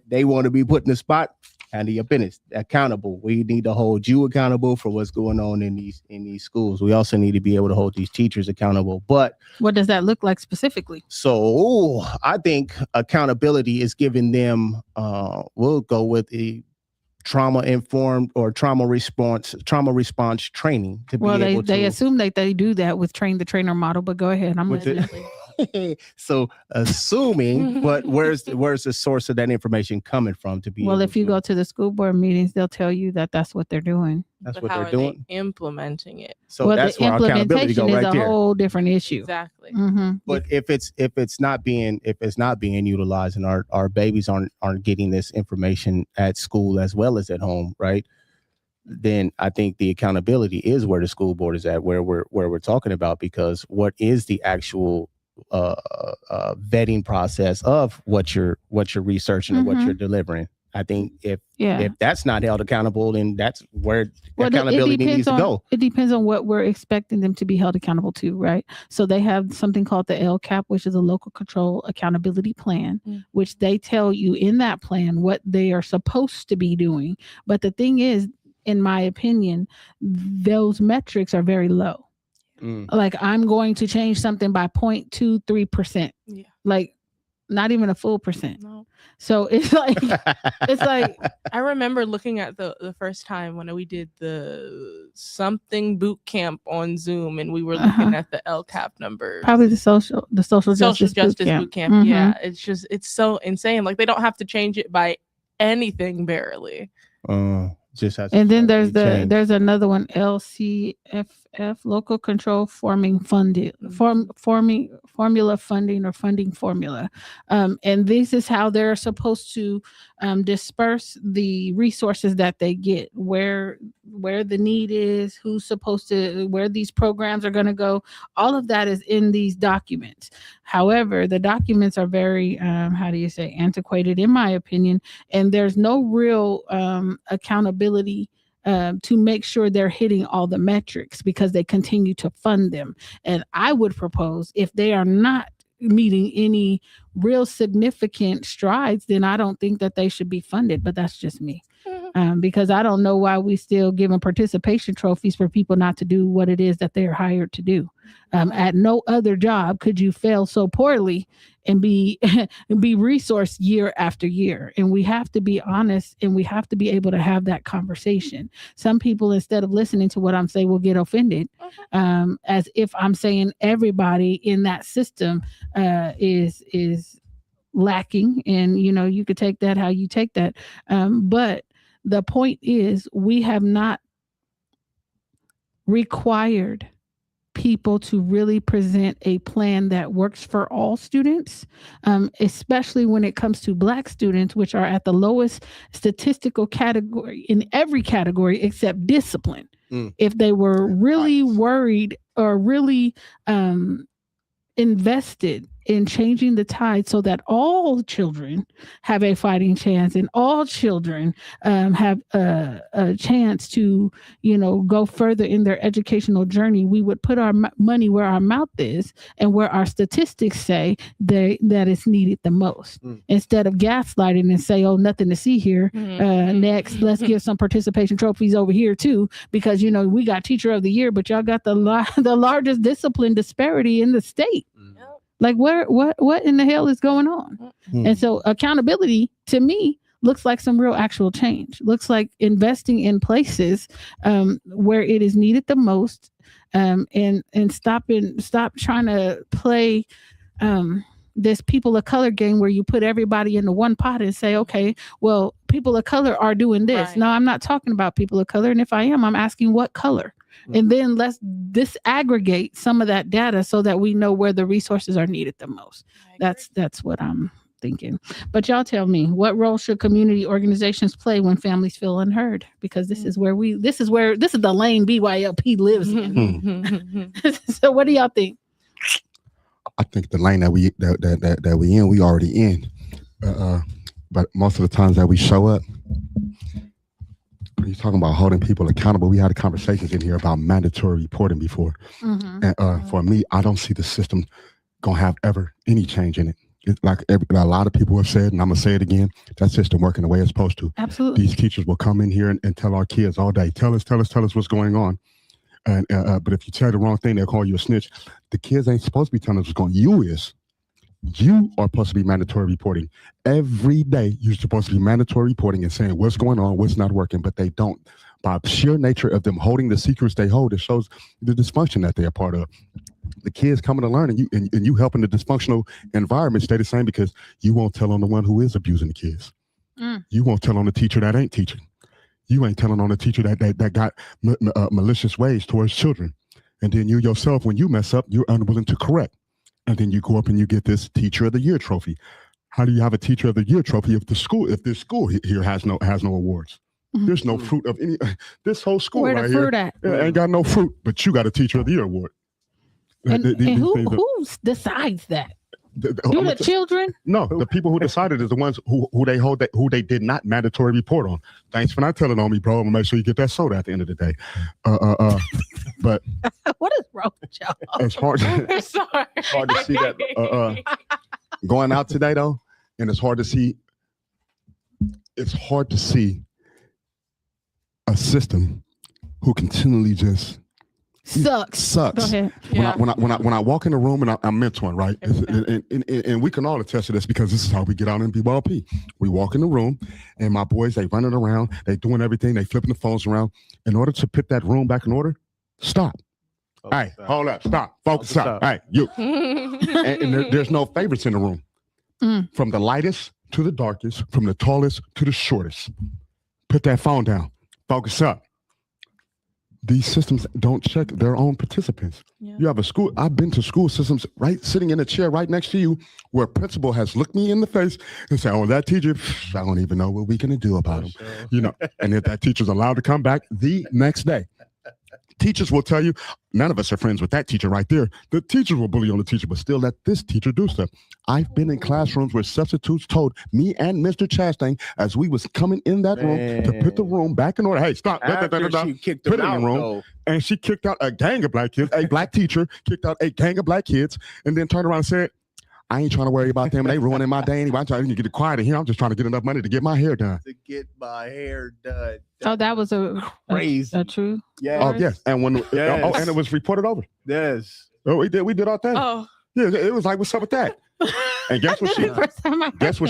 S6: They want to be put in the spot, and the business accountable. We need to hold you accountable for what's going on in these schools. We also need to be able to hold these teachers accountable. But
S2: what does that look like specifically?
S6: So I think accountability is giving them. We'll go with a trauma-informed or trauma response training to be able to.
S2: They assume that they do that with train the trainer model, but go ahead. I'm listening.
S6: So assuming, but where's the source of that information coming from to be?
S2: Well, if you go to the school board meetings, they'll tell you that that's what they're doing.
S6: That's
S1: but
S6: what
S1: how
S6: they're
S1: are
S6: doing.
S1: They implementing it.
S6: So that's
S2: the
S6: where accountability
S2: implementation
S6: go right
S2: is a
S6: there.
S2: whole different issue.
S1: Exactly.
S2: Mm-hmm.
S6: But if it's not being utilized, and our babies aren't getting this information at school as well as at home, right? Then I think the accountability is where the school board is at, where we're talking about, because what is the actual vetting process of what you're researching and what you're delivering? I think if that's not held accountable, then that's where accountability needs to go.
S2: It depends on what we're expecting them to be held accountable to, right? So they have something called the LCAP, which is a local control accountability plan, which they tell you in that plan what they are supposed to be doing. But the thing is, in my opinion, those metrics are very low. Like, I'm going to change something by 0.23%. Yeah. Like, not even a full percent.
S1: No.
S2: So it's like
S1: I remember looking at the first time when we did the something boot camp on Zoom, and we were looking at the LCAP numbers.
S2: Probably the social justice
S1: boot camp. Mm-hmm. Yeah, it's so insane. Like, they don't have to change it by anything, barely.
S6: Just has
S2: and then there's another one, LCFF, local control formula funding or funding formula, and this is how they're supposed to disperse the resources that they get, where the need is, who's supposed to, where these programs are going to go. All of that is in these documents. However, the documents are very antiquated, in my opinion, and there's no real accountability to make sure they're hitting all the metrics, because they continue to fund them. And I would propose, if they are not meeting any real significant strides, then I don't think that they should be funded. But that's just me. because I don't know why we still giving participation trophies for people not to do what it is that they're hired to do. At no other job could you fail so poorly and be resourced year after year. And we have to be honest, and we have to be able to have that conversation. Some people, instead of listening to what I'm saying, will get offended, as if I'm saying everybody in that system is lacking. And you could take that how you take that. But the point is, we have not required people to really present a plan that works for all students, especially when it comes to Black students, which are at the lowest statistical category in every category except discipline. If they were really worried or really invested in changing the tide so that all children have a fighting chance and all children have a chance to, go further in their educational journey, we would put our money where our mouth is and where our statistics say that it's needed the most. Instead of gaslighting and say, oh, nothing to see here. Next, let's give some participation trophies over here too, because, we got teacher of the year, but y'all got the largest discipline disparity in the state. Like what in the hell is going on? And so accountability to me looks like some real actual change. Looks like investing in places where it is needed the most, and stop trying to play this people of color game where you put everybody into one pot and say, okay, well, people of color are doing this. Right. No, I'm not talking about people of color. And if I am, I'm asking what color. And then let's disaggregate some of that data so that we know where the resources are needed the most. That's what I'm thinking. But y'all tell me, what role should community organizations play when families feel unheard? Because this is the lane BYLP lives in. So what do y'all think?
S4: I think the lane that we in, we already in. But most of the times that we show up, you're talking about holding people accountable. We had conversations in here about mandatory reporting before. And for me, I don't see the system gonna have ever any change in it. It's like a lot of people have said, and I'm gonna say it again, that system working the way it's supposed to.
S2: Absolutely.
S4: These teachers will come in here and tell our kids all day, tell us what's going on. And but if you tell the wrong thing, they'll call you a snitch. The kids ain't supposed to be telling us what's going on. You are supposed to be mandatory reporting. Every day, you're supposed to be mandatory reporting and saying what's going on, what's not working, but they don't. By sheer nature of them holding the secrets they hold, it shows the dysfunction that they're a part of. The kids coming to learn, and you helping the dysfunctional environment stay the same because you won't tell on the one who is abusing the kids. You won't tell on the teacher that ain't teaching. You ain't telling on the teacher that got malicious ways towards children. And then you yourself, when you mess up, you're unwilling to correct. And then you go up and you get this Teacher of the Year trophy. How do you have a Teacher of the Year trophy if this school here has no awards? There's no fruit of any. This whole school
S2: Where
S4: right
S2: the
S4: here
S2: fruit at?
S4: ain't got no fruit, but you got a Teacher of the Year award.
S2: And who decides that? Do the children?
S4: No, the people who decided is the ones who they they did not mandatory report on. Thanks for not telling on me, bro. I'm gonna make sure you get that soda at the end of the day. But
S2: what is wrong with y'all?
S4: It's hard. It's hard to see that going out today though, and it's hard to see. It's hard to see a system who continually just
S2: sucks.
S4: Go
S2: ahead.
S4: When I walk in the room and I'm mentoring, right, and we can all attest to this because this is how we get out in BYLP. We walk in the room and my boys, they running around, they doing everything, they flipping the phones around. In order to put that room back in order, stop. Hey, hold up, stop, focus up. Hey, you. and there's no favorites in the room. From the lightest to the darkest, from the tallest to the shortest. Put that phone down, focus up. These systems don't check their own participants. Yeah. You have a school, I've been to school systems right sitting in a chair right next to you where a principal has looked me in the face and said, oh, that teacher, I don't even know what we're going to do about him. Sure. And if that teacher's allowed to come back the next day. Teachers will tell you, none of us are friends with that teacher right there. The teachers will bully on the teacher, but still let this teacher do stuff. I've been in classrooms where substitutes told me and Mr. Chastain as we was coming in that room to put the room back in order. Hey, stop.
S6: She kicked them out, in the room. Though.
S4: And she kicked out a gang of black kids. A black teacher kicked out a gang of black kids and then turned around and said, I ain't trying to worry about them. They ruining my day anyway. I'm trying to get it quiet in here. I'm just trying to get enough money to get my hair done.
S6: To get my hair done.
S2: Oh, that was
S6: Crazy.
S2: a true.
S6: Yes.
S4: Oh, yes. And when
S6: Yes.
S4: and it was reported over.
S6: Yes.
S4: Oh, we did our thing.
S1: Oh,
S4: Yeah, it was like, what's up with that? And guess what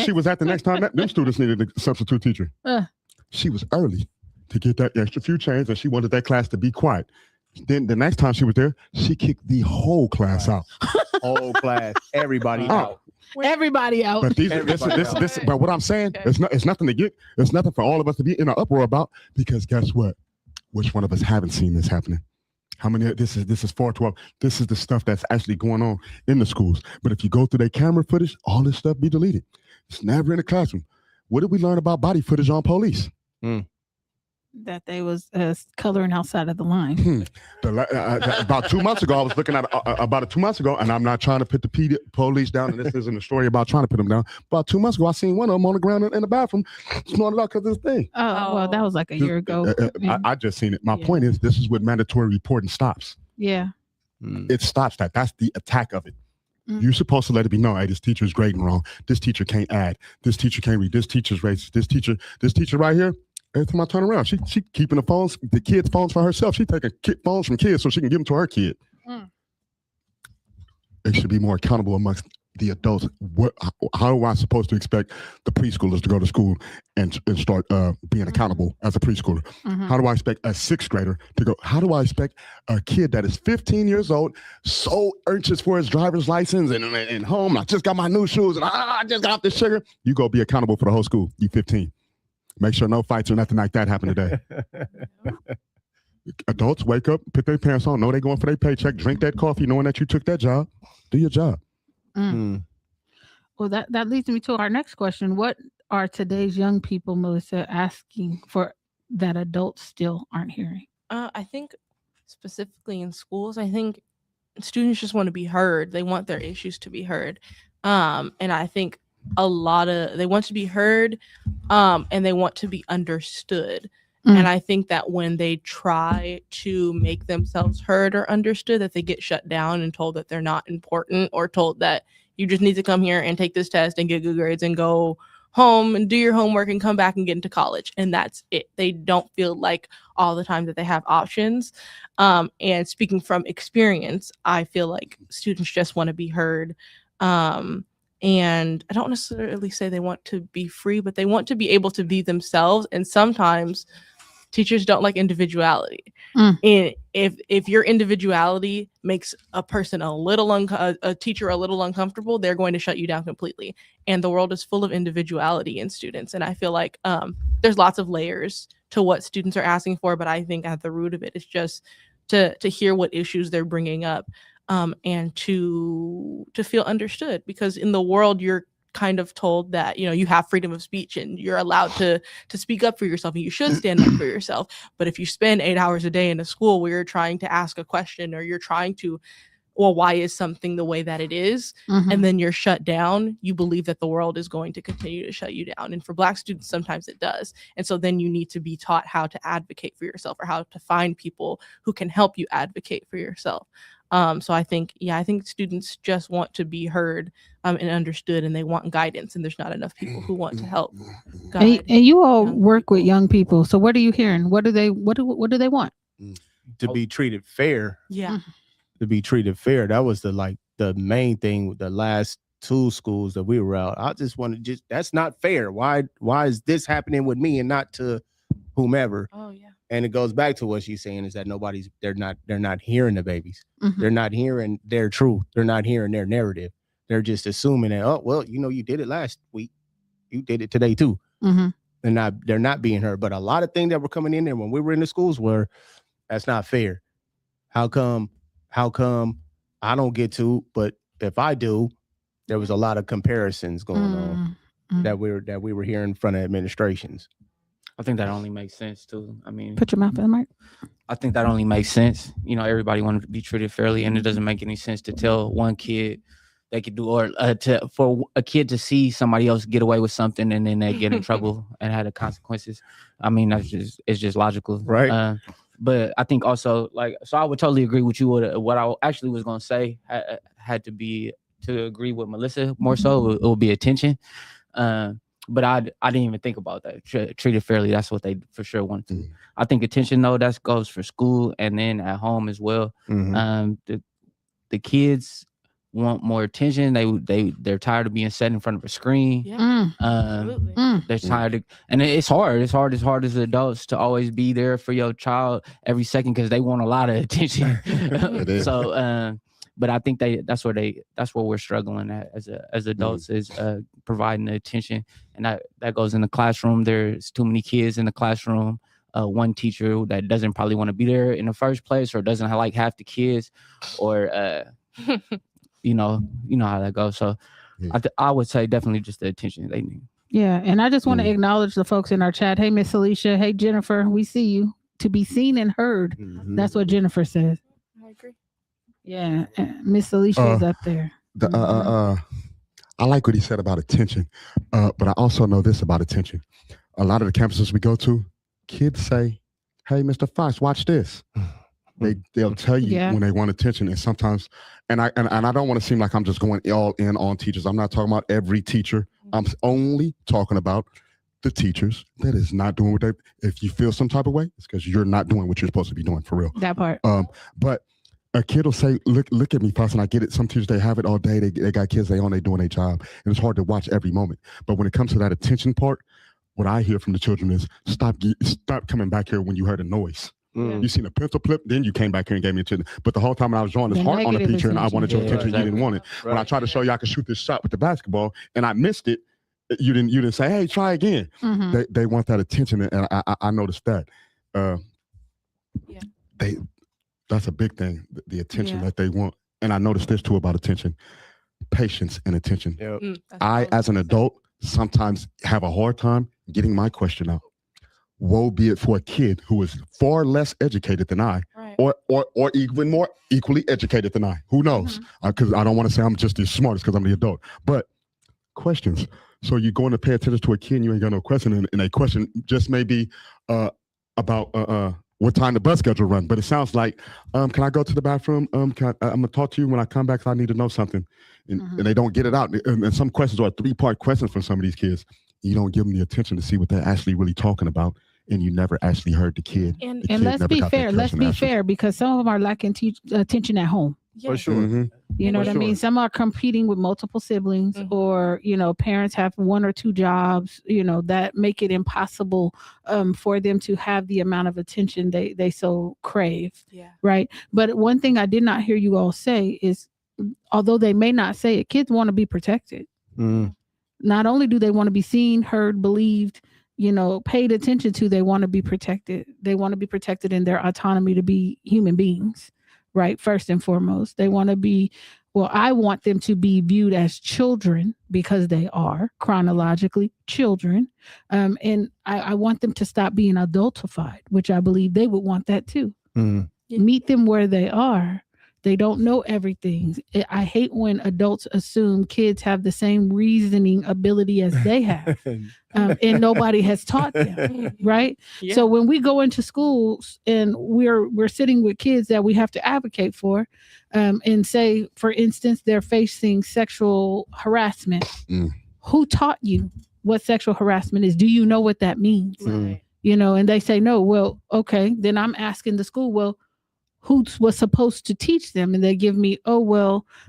S4: she was at the next time? Them students needed a substitute teacher. She was early to get that extra few change, and she wanted that class to be quiet. Then the next time she was there, she kicked the whole class out.
S6: Whole class, everybody out.
S2: Everybody out.
S4: But but what I'm saying, it's nothing to get. It's nothing for all of us to be in an uproar about, because guess what? Which one of us haven't seen this happening? How many? This is 412. This is the stuff that's actually going on in the schools. But if you go through their camera footage, all this stuff be deleted. It's never in the classroom. What did we learn about body footage on police?
S2: That they was coloring outside of the line.
S4: About 2 months ago, I was looking at about 2 months ago, and I'm not trying to put the police down, and this isn't a story about trying to put them down. About 2 months ago, I seen one of them on the ground in the bathroom, snorted out because of this thing.
S2: Oh, well, that was like a year ago.
S4: I just seen it. My point is, this is what mandatory reporting stops.
S2: Yeah.
S4: It stops that. That's the attack of it. You're supposed to let it be known, hey, this teacher is grading wrong. This teacher can't add. This teacher can't read. This teacher's racist. This teacher right here, every time I turn around, she keeping the kids' phones for herself. She taking phones from kids so she can give them to her kid. It should be more accountable amongst the adults. How am I supposed to expect the preschoolers to go to school and start being accountable as a preschooler? How do I expect a sixth grader to go? How do I expect a kid that is 15 years old, so anxious for his driver's license and home? I just got my new shoes and I just got off this sugar. You go be accountable for the whole school. You 15. Make sure no fights or nothing like that happen today. Adults wake up, put their pants on, know they're going for their paycheck, drink that coffee, knowing that you took that job. Do your job.
S2: Well, that leads me to our next question. What are today's young people, Melissa, asking for that adults still aren't hearing?
S1: I think specifically in schools, I think students just want to be heard. They want their issues to be heard. And I think they want to be heard, and they want to be understood. And I think that when they try to make themselves heard or understood, that they get shut down and told that they're not important, or told that you just need to come here and take this test and get good grades and go home and do your homework and come back and get into college. And that's it. They don't feel like all the time that they have options. And speaking from experience, I feel like students just want to be heard. And I don't necessarily say they want to be free, but they want to be able to be themselves. And sometimes teachers don't like individuality. And if your individuality makes a person a teacher a little uncomfortable, they're going to shut you down completely. And the world is full of individuality in students. And I feel like there's lots of layers to what students are asking for, but I think at the root of it, it's just to hear what issues they're bringing up. And to feel understood, because in the world you're kind of told that, you have freedom of speech and you're allowed to speak up for yourself and you should stand up for yourself. But if you spend 8 hours a day in a school where you're trying to ask a question, or you're trying to, well, why is something the way that it is? And then you're shut down, you believe that the world is going to continue to shut you down. And for Black students, sometimes it does. And so then you need to be taught how to advocate for yourself, or how to find people who can help you advocate for yourself. So I think students just want to be heard and understood, and they want guidance, and there's not enough people who want to help guide.
S2: And you all work with young people. So what are you hearing? What do they want?
S6: To be treated fair.
S1: Yeah.
S6: To be treated fair. That was the main thing with the last 2 schools that we were out. I just want to that's not fair. Why is this happening with me and not to whomever?
S1: Oh yeah.
S6: And it goes back to what she's saying, is that they're not hearing the babies. They're not hearing their truth. They're not hearing their narrative. They're just assuming that, oh, well, you did it last week. You did it today too. They're not being heard. But a lot of things that were coming in there when we were in the schools were, that's not fair. How come I don't get to, but if I do? There was a lot of comparisons going on that we were hearing in front of administrations.
S5: I think that only makes sense too. I mean,
S2: Put your mouth in the mic.
S5: I think that only makes sense. Everybody wants to be treated fairly, and it doesn't make any sense to tell one kid they could do, or for a kid to see somebody else get away with something and then they get in trouble and have the consequences. I mean, it's just logical,
S6: right?
S5: But I think also, so I would totally agree with you. What I actually was gonna say had to be to agree with Melissa more so. It will be attention. But I didn't even think about that. Treat it fairly. That's what they for sure want to. I think attention though, that goes for school and then at home as well. The kids want more attention. They're tired of being set in front of a screen.
S1: Yeah, absolutely.
S5: They're tired of, and it's hard. It's hard as adults to always be there for your child every second because they want a lot of attention. So, but I think that's where we're struggling at as adults is providing the attention, and that goes in the classroom. There's too many kids in the classroom. One teacher that doesn't probably want to be there in the first place, or doesn't like half the kids, or you know how that goes. So I would say definitely just the attention they need.
S2: Yeah, and I just want to acknowledge the folks in our chat. Hey, Miss Alicia. Hey, Jennifer. We see you. To be seen and heard. That's what Jennifer says.
S1: I agree.
S2: Yeah, Miss Alicia is up there.
S4: I like what he said about attention, but I also know this about attention. A lot of the campuses we go to, kids say, "Hey, Mr. Fox, watch this." They'll tell you when they want attention, and sometimes, and I don't want to seem like I'm just going all in on teachers. I'm not talking about every teacher. I'm only talking about the teachers that is not doing what they. If you feel some type of way, it's because you're not doing what you're supposed to be doing for real.
S2: That part.
S4: But a kid will say, look at me, Fox, and I get it. Some teachers, they have it all day. They got kids, they doing their job. And it's hard to watch every moment. But when it comes to that attention part, what I hear from the children is, stop coming back here when you heard a noise. You seen a pencil clip, then you came back here and gave me attention. But the whole time when I was drawing this heart on the picture and I wanted your attention, you didn't want it. When I tried to show you I could shoot this shot with the basketball and I missed it, you didn't say, hey, try again. They want that attention, and I noticed that. That's a big thing, the attention that they want. And I noticed this too about attention, patience and attention. I, as an adult, sometimes have a hard time getting my question out. Woe be it for a kid who is far less educated than I, or even more equally educated than I. Who knows? Because I don't want to say I'm just the smartest because I'm the adult. But questions. So you're going to pay attention to a kid and you ain't got no question, and a question just maybe about what time the bus schedule run. But it sounds like, can I go to the bathroom? I'm gonna talk to you when I come back. I need to know something, and they don't get it out. And some questions are 3-part questions from some of these kids. You don't give them the attention to see what they're actually really talking about, and you never actually heard the kid.
S2: And let's be fair. Let's be fair, because some of them are lacking attention at home.
S6: For sure.
S2: You know what I mean? Some are competing with multiple siblings, or, parents have 1 or 2 jobs, that make it impossible for them to have the amount of attention they so crave. Right. But one thing I did not hear you all say is, although they may not say it, kids want to be protected. Not only do they want to be seen, heard, believed, paid attention to, they want to be protected. They want to be protected in their autonomy to be human beings. Right. First and foremost, they want to be, I want them to be viewed as children, because they are chronologically children. And I want them to stop being adultified, which I believe they would want that too. Meet them where they are. They don't know everything. I hate when adults assume kids have the same reasoning ability as they have, and nobody has taught them, right? So when we go into schools and we're sitting with kids that we have to advocate for, and say, for instance, they're facing sexual harassment. Who taught you what sexual harassment is? Do you know what that means? And they say no. Well, okay, then I'm asking the school, who was supposed to teach them? And they give me,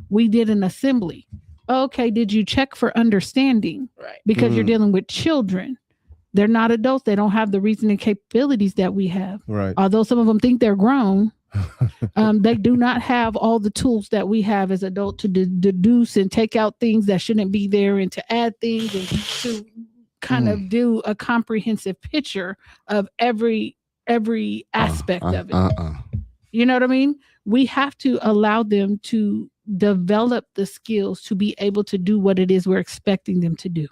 S2: we did an assembly. Okay, did you check for understanding? Because you're dealing with children. They're not adults. They don't have the reasoning capabilities that we have. Although some of them think they're grown, they do not have all the tools that we have as adults to deduce and take out things that shouldn't be there, and to add things, and to kind of do a comprehensive picture of every aspect of it. You know what I mean? We have to allow them to develop the skills to be able to do what it is we're expecting them to do.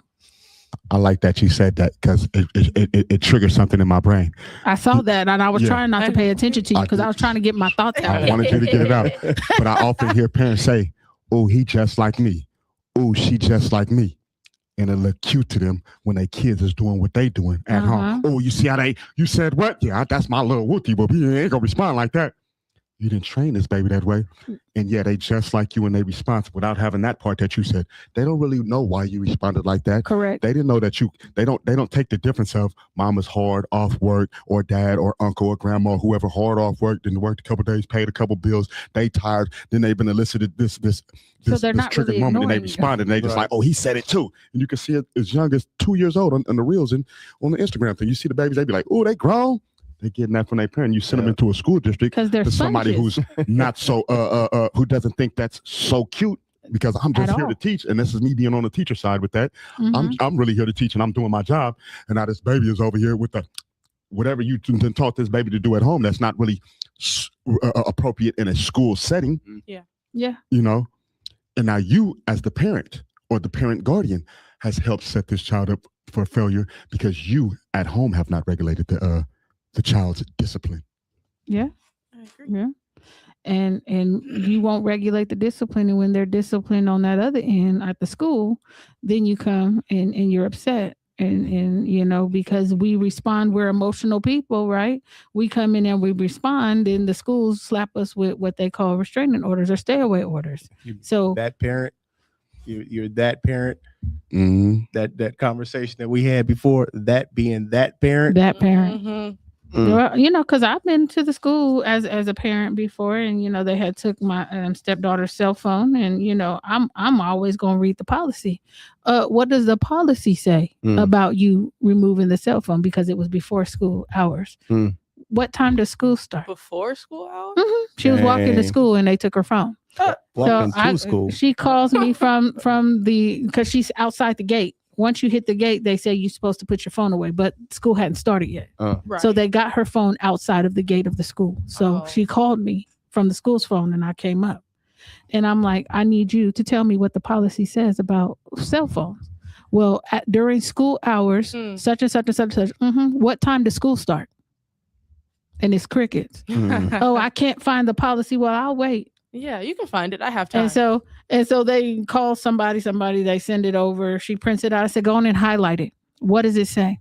S4: I like that you said that, because it triggered something in my brain.
S2: I saw that, and I was trying not to pay attention to you because I was trying to get my thoughts out.
S4: I wanted you to get it out. But I often hear parents say, oh, he just like me. Oh, she just like me. And it look cute to them when their kids is doing what they doing at home. Oh, you see how you said what? Yeah, that's my little wookie, but he ain't gonna respond like that. you didn't train this baby that way. And yeah, they just like you and they respond without having that part that you said. They don't really know why you responded like that.
S2: Correct.
S4: They didn't know that they don't take the difference of mama's hard off work or dad or uncle or grandma, or whoever hard off work, then worked a couple days, paid a couple bills, they tired, then they've been elicited this
S2: So they're not
S4: triggered
S2: really
S4: moment, and they
S2: ignoring you.
S4: responded, and they just like, oh, he said it too. And you can see it as young as 2 years old on the reels and on the Instagram thing. You see the babies, they be like, oh, they grown. They getting that from their parent. You send them into a school district
S2: Because they're
S4: to somebody
S2: sponges.
S4: who's not so who doesn't think that's so cute, because I'm just
S2: At
S4: here
S2: all.
S4: to teach, and this is me being on the teacher side with that.
S2: Mhm.
S4: I'm really here to teach, and I'm doing my job. And now this baby is over here with the whatever you taught this baby to do at home that's not really appropriate in a school setting.
S2: Yeah.
S4: You know, and now you as the parent or the parent guardian has helped set this child up for failure because you at home have not regulated the child's discipline.
S2: Yeah.
S1: I agree.
S2: Yeah. And you won't regulate the discipline, and when they're disciplined on that other end at the school, then you come and you're upset. And you know, because we respond, we're emotional people, right? We come in and we respond, and the schools slap us with what they call restraining orders or stay away orders. So
S6: That parent, you're that parent.
S4: Mm-hmm.
S6: That conversation that we had before, that being that parent.
S2: that parent.
S1: Mhm.
S2: Well, you know, because I've been to the school as a parent before, and you know, they had took my stepdaughter's cell phone, and you know, I'm always going to read the policy. What does the policy say about you removing the cell phone because it was before school hours? What time does school start?
S1: Before school hours?
S2: She was walking to
S6: Dang.
S2: school and they took her phone.
S6: Walking to school.
S2: She calls me from because she's outside the gate. Once you hit the gate, they say you're supposed to put your phone away, but school hadn't started yet.
S1: Right.
S2: So they got her phone outside of the gate of the school. So
S1: Oh.
S2: she called me from the school's phone, and I came up. And I'm like, I need you to tell me what the policy says about cell phones. Well, during school hours, such and such and such and such. What time does school start? And it's crickets. Oh, I can't find the policy. Well, I'll wait.
S1: Yeah, you can find it. I have time.
S2: And so they call somebody, they send it over. She prints it out. I said, go on and highlight it. What does it say?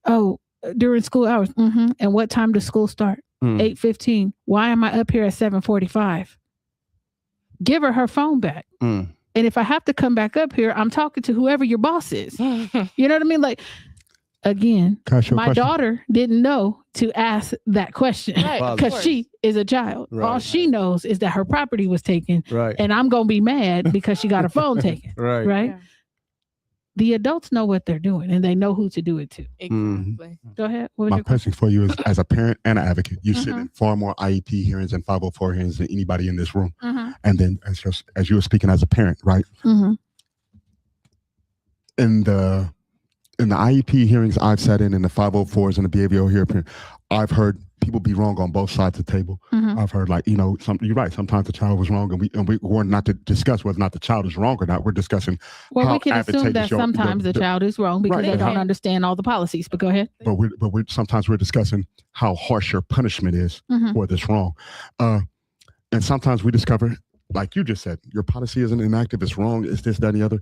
S2: Oh, during school hours. And what time does school start? 8:15. Why am I up here at 7:45? Give her phone back. And if I have to come back up here, I'm talking to whoever your boss is. You know what I mean? Like, again, my daughter didn't know to ask that question
S1: Right,
S2: because she is a child.
S6: Right.
S2: All she knows is that her property was taken,
S6: Right.
S2: and I'm going to be mad because she got her phone taken.
S6: Right.
S2: Right.
S1: Yeah.
S2: The adults know what they're doing, and they know who to do it to.
S1: Exactly.
S2: Go ahead. What was
S4: My
S2: your question?
S4: question for you is, as a parent and an advocate, you sit in far more IEP hearings and 504 hearings than anybody in this room. And then as you were speaking as a parent, right? In the IEP hearings I've sat in the 504s and the behavioral hearing, I've heard people be wrong on both sides of the table. I've heard, like, you know, you're right. Sometimes the child was wrong, and we were not to discuss whether or not the child is wrong or not. We're discussing
S2: Well,
S4: how
S2: we can assume that
S4: advantageous
S2: sometimes the child is wrong because
S4: Right.
S2: they don't
S1: Okay.
S2: understand all the policies. But go ahead.
S4: but we're sometimes we're discussing how harsh your punishment is for this wrong. And sometimes we discover, like you just said, your policy isn't inactive, it's wrong, it's this, that, and the other.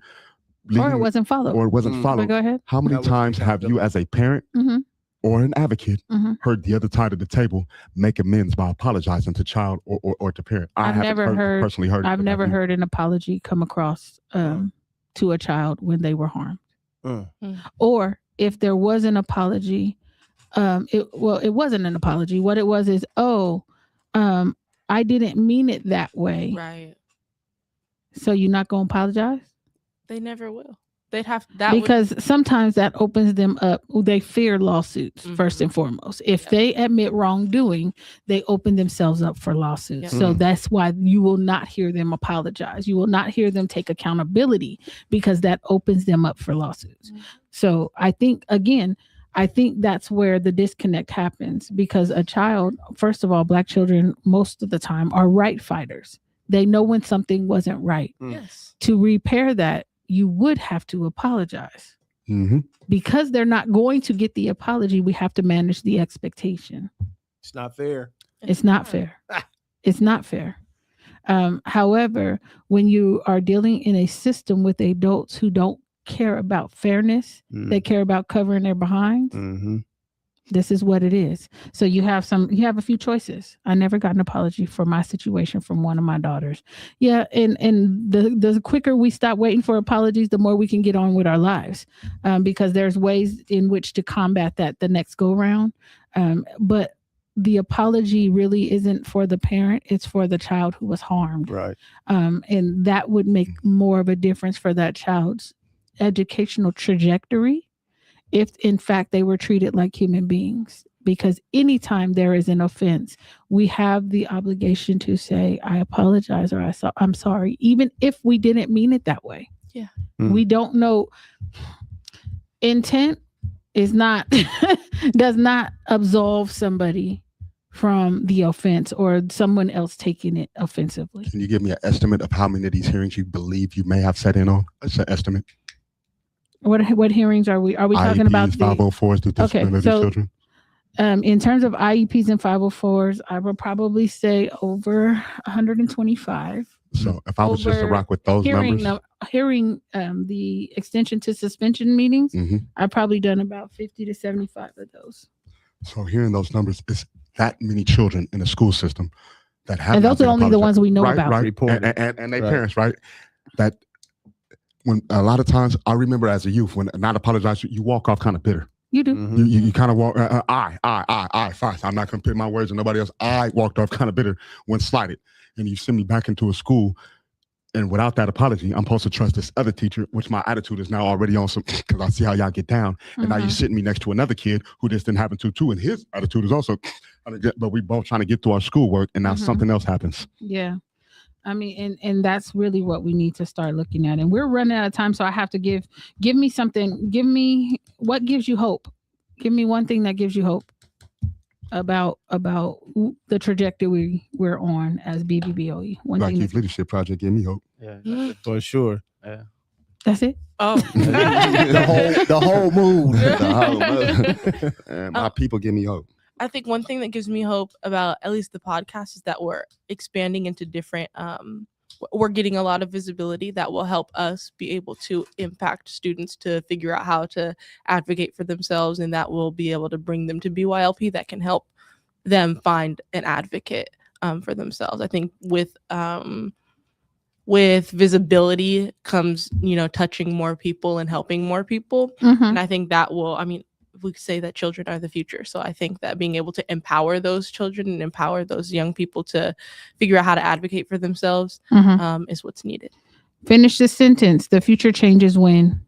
S2: Or it wasn't followed.
S4: Or it wasn't
S2: But
S4: followed.
S2: go ahead.
S4: How many
S6: That was
S4: times have you, as a parent
S2: Mhm.
S4: or an advocate,
S2: Mhm.
S4: heard the other side of the table make amends by apologizing to child or to parent? I
S2: I've
S4: haven't
S2: never heard-
S4: personally heard it,
S2: I've
S4: but
S2: never
S4: have you?
S2: heard an apology come across to a child when they were harmed. Or if there was an apology, it wasn't an apology. What it was is, I didn't mean it that way.
S1: Right.
S2: So you're not going to apologize?
S1: They never will. They'd have that
S2: Because sometimes that opens them up. They fear lawsuits first and foremost. If they admit wrongdoing, they open themselves up for lawsuits.
S1: Yeah.
S2: So that's why you will not hear them apologize. You will not hear them take accountability because that opens them up for lawsuits. So I think that's where the disconnect happens, because a child, first of all, Black children most of the time are right fighters. They know when something wasn't right.
S1: yes.
S2: To repair that, you would have to apologize. Because they're not going to get the apology, we have to manage the expectation.
S6: It's not fair.
S2: It's not fair. It's not fair. However, when you are dealing in a system with adults who don't care about fairness, they care about covering their behinds, This is what it is. So you have a few choices. I never got an apology for my situation from one of my daughters. Yeah. And the quicker we stop waiting for apologies, the more we can get on with our lives. Because there's ways in which to combat that the next go round. But the apology really isn't for the parent. It's for the child who was harmed.
S6: Right.
S2: And that would make more of a difference for that child's educational trajectory if in fact they were treated like human beings. Because anytime there is an offense, we have the obligation to say, I apologize, or I'm sorry, even if we didn't mean it that way.
S1: Yeah.
S2: We don't know. Intent is not does not absolve somebody from the offense or someone else taking it offensively.
S4: Can you give me an estimate of how many of these hearings you believe you may have sat in on? It's an estimate.
S2: What hearings are we talking about?
S4: 504s to discipline of these children.
S2: In terms of IEPs and 504s, I would probably say over 125.
S4: So if I was just to rock with those numbers,
S2: hearing the extension to suspension meetings,
S4: Mhm.
S2: I've probably done about 50 to 75 of those.
S4: So hearing those numbers, it's that many children in the school system that have.
S2: And those are only the ones we know
S4: right,
S2: about.
S4: Right, and their parents, right? That when a lot of times, I remember as a youth, when not apologize, you walk off kind of bitter.
S2: You do.
S6: Mhm.
S4: You kind of walk, I, fine. I'm not going to put my words on nobody else. I walked off kind of bitter when slighted. And you send me back into a school, and without that apology, I'm supposed to trust this other teacher, which my attitude is now already on some, because I see how y'all get down. And now you're sitting me next to another kid who this didn't happen to too, and his attitude is also, but we both trying to get through our schoolwork, and now something else happens.
S2: Yeah. I mean, and that's really what we need to start looking at. And we're running out of time, so I have to give me something. Give me what gives you hope. Give me one thing that gives you hope about the trajectory we're on as BBBOE. One
S4: Black
S2: thing.
S4: Youth Leadership Project gave me hope.
S5: Yeah.
S6: For sure.
S5: Yeah.
S2: That's it.
S1: Oh,
S6: the whole mood.
S4: And my people give me hope.
S1: I think one thing that gives me hope about at least the podcast is that we're expanding into different, we're getting a lot of visibility that will help us be able to impact students to figure out how to advocate for themselves, and that will be able to bring them to BYLP that can help them find an advocate for themselves. I think with visibility comes, touching more people and helping more people. And I think that will, we say that children are the future. So I think that being able to empower those children and empower those young people to figure out how to advocate for themselves is what's needed.
S2: Finish the sentence. The future changes when.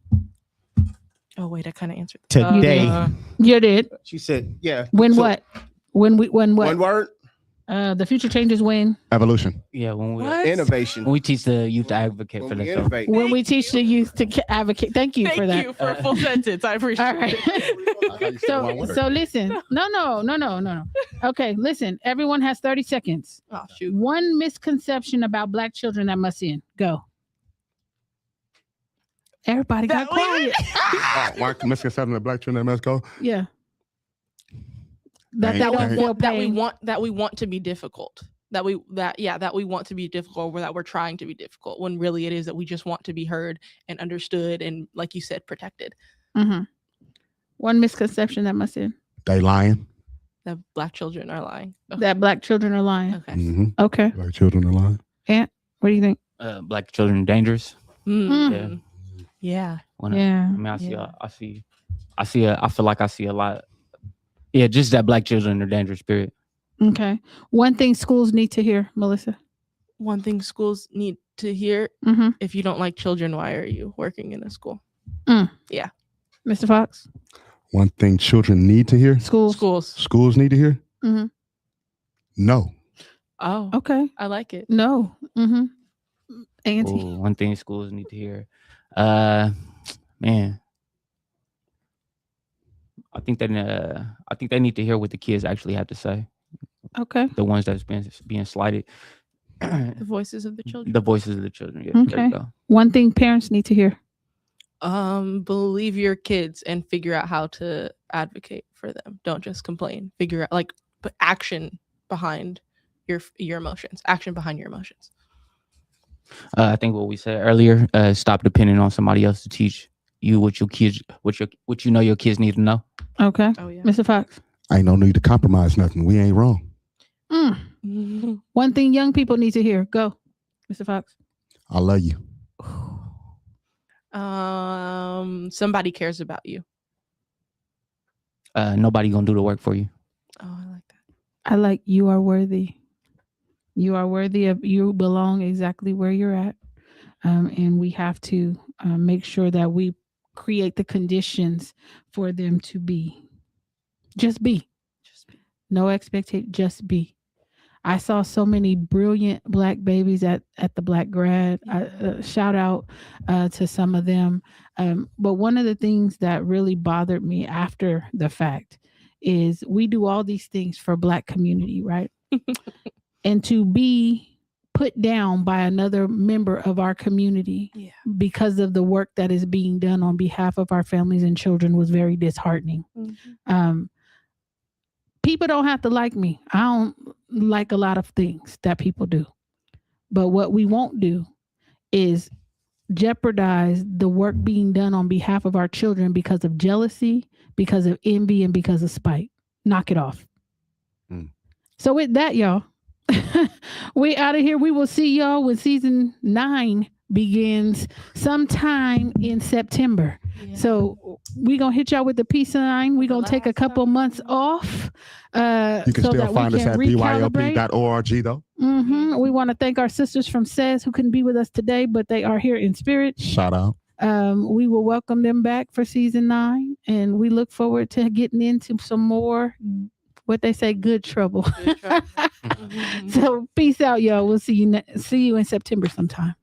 S1: Oh, wait, I kind of answered.
S6: Today.
S2: You did.
S6: She said, yeah.
S2: When
S6: So,
S2: what? When what?
S6: One word?
S2: The future changes when.
S4: Evolution.
S5: Yeah, when we
S1: What?
S6: Innovation.
S5: when we teach the youth to advocate for
S6: When we
S5: themselves.
S6: innovate.
S2: When we teach the youth to advocate. Thank you for that.
S1: Thank you for a full sentence. I appreciate
S2: All right.
S1: it.
S2: So listen. No. Okay, listen. Everyone has 30 seconds.
S1: Oh, shoot.
S2: One misconception about Black children that must end. Go. Everybody got quiet.
S4: Why misconception of Black children must go?
S2: Yeah. That they
S4: Dang.
S2: don't feel
S1: that we
S2: pain.
S1: want to be difficult. That we want to be difficult, or that we're trying to be difficult, when really it is that we just want to be heard and understood and, like you said, protected.
S2: One misconception that must end.
S4: They lying.
S1: That Black children are lying. Okay.
S2: That Black children are lying.
S1: Okay.
S4: Mm-hmm.
S2: Okay.
S4: Black children are lying.
S2: Ant, what do you think?
S5: Black children dangerous.
S1: Mm. Yeah.
S2: Yeah.
S5: I feel like I see a lot. Yeah, just that Black children are dangerous, period.
S2: Okay. One thing schools need to hear, Melissa.
S1: One thing schools need to hear:
S2: Mm-hmm.
S1: if you don't like children, why are you working in a school?
S2: Mr. Fox.
S4: One thing children need to hear.
S1: Schools.
S4: Schools need to hear.
S2: Mm-hmm.
S4: No.
S1: Oh,
S2: Okay.
S1: I like it.
S2: No. Mm-hmm. Auntie.
S5: Ooh, one thing schools need to hear. Man. I think they need to hear what the kids actually have to say.
S2: Okay.
S5: The ones that's being slighted.
S1: The voices of the children.
S5: The voices of the children. Yeah, there
S2: Okay.
S5: you go.
S2: One thing parents need to hear.
S1: Believe your kids and figure out how to advocate for them. Don't just complain. Figure out, put action behind your emotions. Action behind your emotions.
S5: I think what we said earlier, stop depending on somebody else to teach you what your kids need to know.
S2: Okay.
S1: Oh yeah.
S2: Mr. Fox.
S4: Ain't no need to compromise nothing. We ain't wrong.
S2: One thing young people need to hear. Go, Mr. Fox.
S4: I love you.
S1: Somebody cares about you.
S5: Nobody gonna do the work for you.
S1: Oh, I like that.
S2: I like you are worthy. You are worthy of, you belong exactly where you're at. And we have to make sure that we create the conditions for them to be. Just be. No expectation, just be. I saw so many brilliant Black babies at the Black grad. Shout out to some of them. But one of the things that really bothered me after the fact is we do all these things for Black community, right? And to be put down by another member of our community because of the work that is being done on behalf of our families and children was very disheartening. People don't have to like me. I don't like a lot of things that people do. But what we won't do is jeopardize the work being done on behalf of our children because of jealousy, because of envy, and because of spite. Knock it off. So with that, y'all, we out of here. We will see y'all when season 9 begins sometime in September. So we gonna hit y'all with the peace sign. We gonna take a couple months off.
S4: You can
S2: so
S4: still
S2: that
S4: find
S2: we
S4: us
S2: can
S4: at
S2: recalibrate.
S4: byop.org though.
S2: We want to thank our sisters from SES who couldn't be with us today, but they are here in spirit.
S4: Shout out.
S2: We will welcome them back for season 9, and we look forward to getting into some more, what they say, good trouble. So peace out, y'all. We'll see you in September sometime.